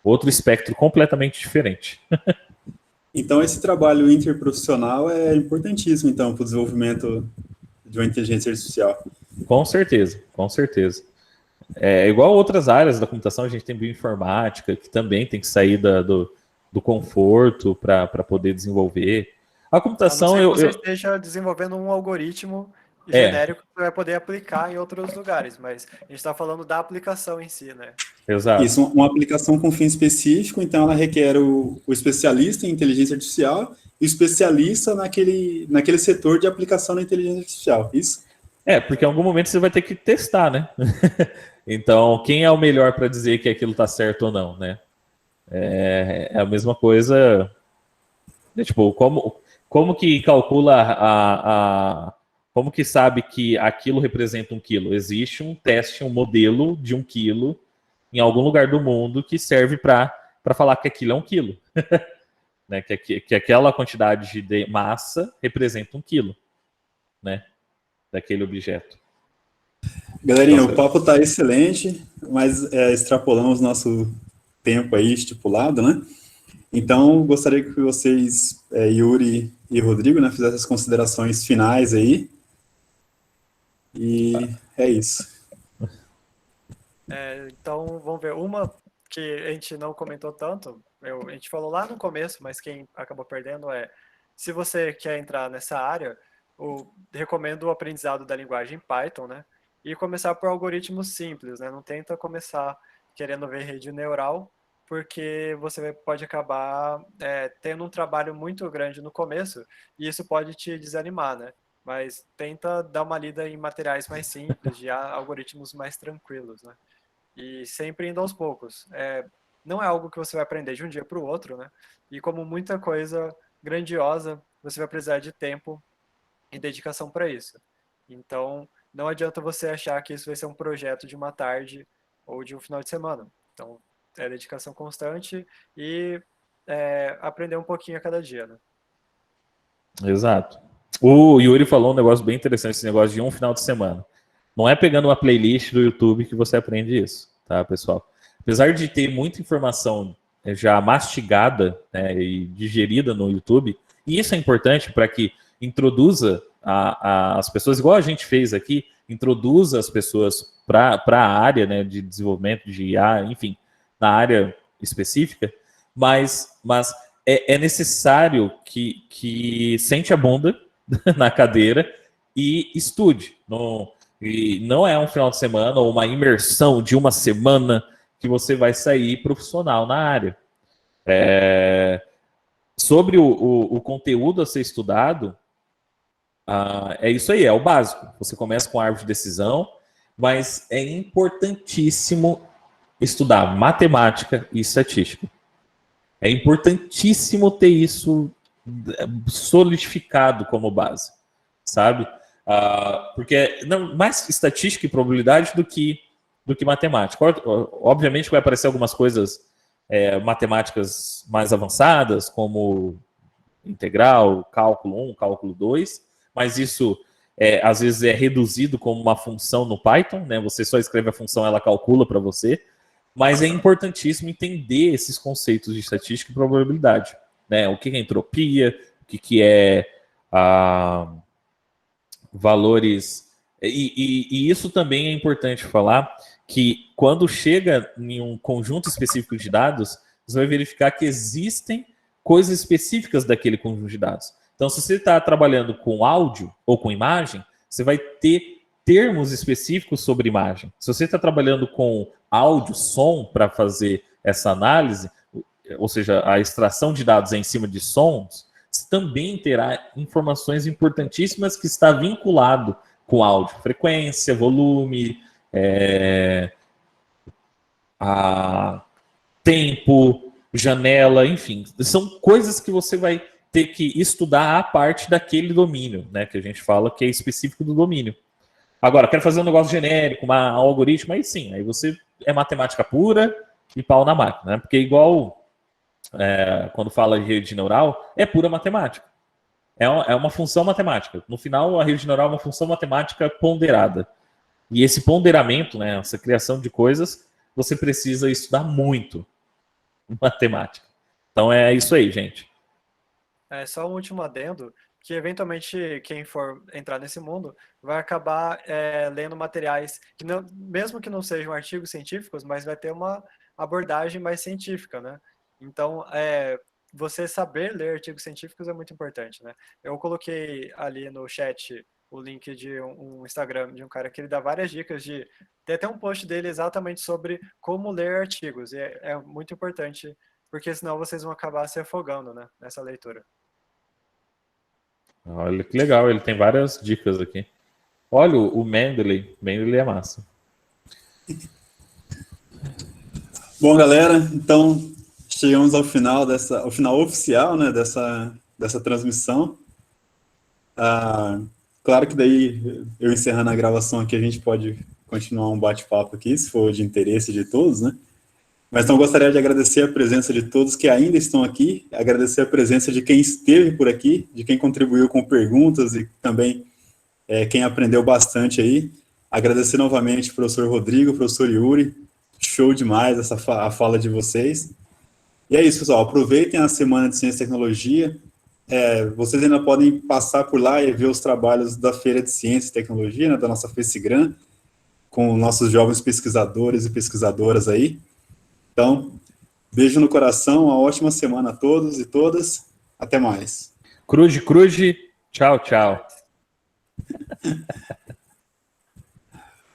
Outro espectro completamente diferente. Então, esse trabalho interprofissional é importantíssimo, então, para o desenvolvimento de uma inteligência artificial. Com certeza, com certeza. Igual outras áreas da computação, a gente tem bioinformática, que também tem que sair do conforto para poder desenvolver. A computação, A não ser que você esteja desenvolvendo um algoritmo genérico que você vai poder aplicar em outros lugares, mas a gente está falando da aplicação em si, né? Exato. Isso, uma aplicação com fim específico, então ela requer o especialista em inteligência artificial e o especialista naquele setor de aplicação da inteligência artificial, isso? Porque em algum momento você vai ter que testar, né? Então, quem é o melhor para dizer que aquilo está certo ou não, né? É a mesma coisa, tipo, como que calcula como que sabe que aquilo representa 1 quilo? Existe um teste, um modelo de 1 quilo em algum lugar do mundo que serve para falar que aquilo é 1 quilo. Né? Que aquela quantidade de massa representa 1 quilo, né? Daquele objeto. Galerinha, o papo está excelente, mas extrapolamos nosso tempo aí estipulado, né? Então, gostaria que vocês, Yuri e Rodrigo, né, fizessem as considerações finais aí. E é isso. Então, vamos ver. Uma que a gente não comentou tanto, a gente falou lá no começo, mas quem acabou perdendo se você quer entrar nessa área, recomendo o aprendizado da linguagem Python, né? E começar por algoritmos simples, né? Não tenta começar querendo ver rede neural, porque você pode acabar tendo um trabalho muito grande no começo e isso pode te desanimar, né? mas tenta dar uma lida em materiais mais simples, de algoritmos mais tranquilos, né? E sempre indo aos poucos. Não é algo que você vai aprender de um dia para o outro, né? E como muita coisa grandiosa, você vai precisar de tempo e dedicação para isso. Então, não adianta você achar que isso vai ser um projeto de uma tarde ou de um final de semana. Então, é dedicação constante e aprender um pouquinho a cada dia, né? Exato. O Yuri falou um negócio bem interessante, esse negócio de um final de semana. Não é pegando uma playlist do YouTube que você aprende isso, tá, pessoal? Apesar de ter muita informação já mastigada, né, e digerida no YouTube, e isso é importante para que introduza as pessoas, igual a gente fez aqui, introduza as pessoas para a área, né, de desenvolvimento de IA, enfim, na área específica, mas é necessário que sente a bunda na cadeira e estude. E não é um final de semana ou uma imersão de uma semana que você vai sair profissional na área. Sobre o conteúdo a ser estudado, é isso aí, é o básico. Você começa com a árvore de decisão, mas é importantíssimo estudar matemática e estatística. É importantíssimo ter isso solidificado como base, sabe? Porque não, mais estatística e probabilidade do que matemática. Obviamente vai aparecer algumas coisas matemáticas mais avançadas, como integral, cálculo 1, cálculo 2, mas isso às vezes é reduzido como uma função no Python, né? Você só escreve a função, ela calcula para você. Mas é importantíssimo entender esses conceitos de estatística e probabilidade, né? O que é entropia, o que é valores. E isso também é importante falar, que quando chega em um conjunto específico de dados, você vai verificar que existem coisas específicas daquele conjunto de dados. Então, se você está trabalhando com áudio ou com imagem, você vai ter termos específicos sobre imagem. Se você está trabalhando com áudio, som, para fazer essa análise, ou seja, a extração de dados em cima de sons, você também terá informações importantíssimas que está vinculado com áudio, frequência, volume, tempo, janela, enfim. São coisas que você vai ter que estudar a parte daquele domínio, né, que a gente fala que é específico do domínio. Agora, quero fazer um negócio genérico, um algoritmo, aí sim, aí você é matemática pura e pau na máquina, né? Porque igual quando fala de rede neural, é pura matemática. É uma função matemática. No final, a rede neural é uma função matemática ponderada. E esse ponderamento, né, essa criação de coisas, você precisa estudar muito matemática. Então é isso aí, gente. Só um último adendo, que eventualmente quem for entrar nesse mundo vai acabar lendo materiais que não, mesmo que não sejam artigos científicos, mas vai ter uma abordagem mais científica, né? Então, você saber ler artigos científicos é muito importante, né? Eu coloquei ali no chat o link de um Instagram de um cara que ele dá várias dicas tem até um post dele exatamente sobre como ler artigos, e é muito importante, porque senão vocês vão acabar se afogando, né, nessa leitura. Olha que legal, ele tem várias dicas aqui. Olha o Mendeley é massa. Bom, galera, então chegamos ao final oficial, né, dessa transmissão. Claro que daí, eu encerrando a gravação aqui, a gente pode continuar um bate-papo aqui, se for de interesse de todos, né? Mas então gostaria de agradecer a presença de todos que ainda estão aqui, agradecer a presença de quem esteve por aqui, de quem contribuiu com perguntas e também quem aprendeu bastante aí. Agradecer novamente o professor Rodrigo, o professor Yuri, show demais a fala de vocês. E é isso, pessoal, aproveitem a Semana de Ciência e Tecnologia, vocês ainda podem passar por lá e ver os trabalhos da Feira de Ciência e Tecnologia, né, da nossa FECIGRAM, com nossos jovens pesquisadores e pesquisadoras aí. Então, beijo no coração, uma ótima semana a todos e todas. Até mais. Cruz, tchau, tchau.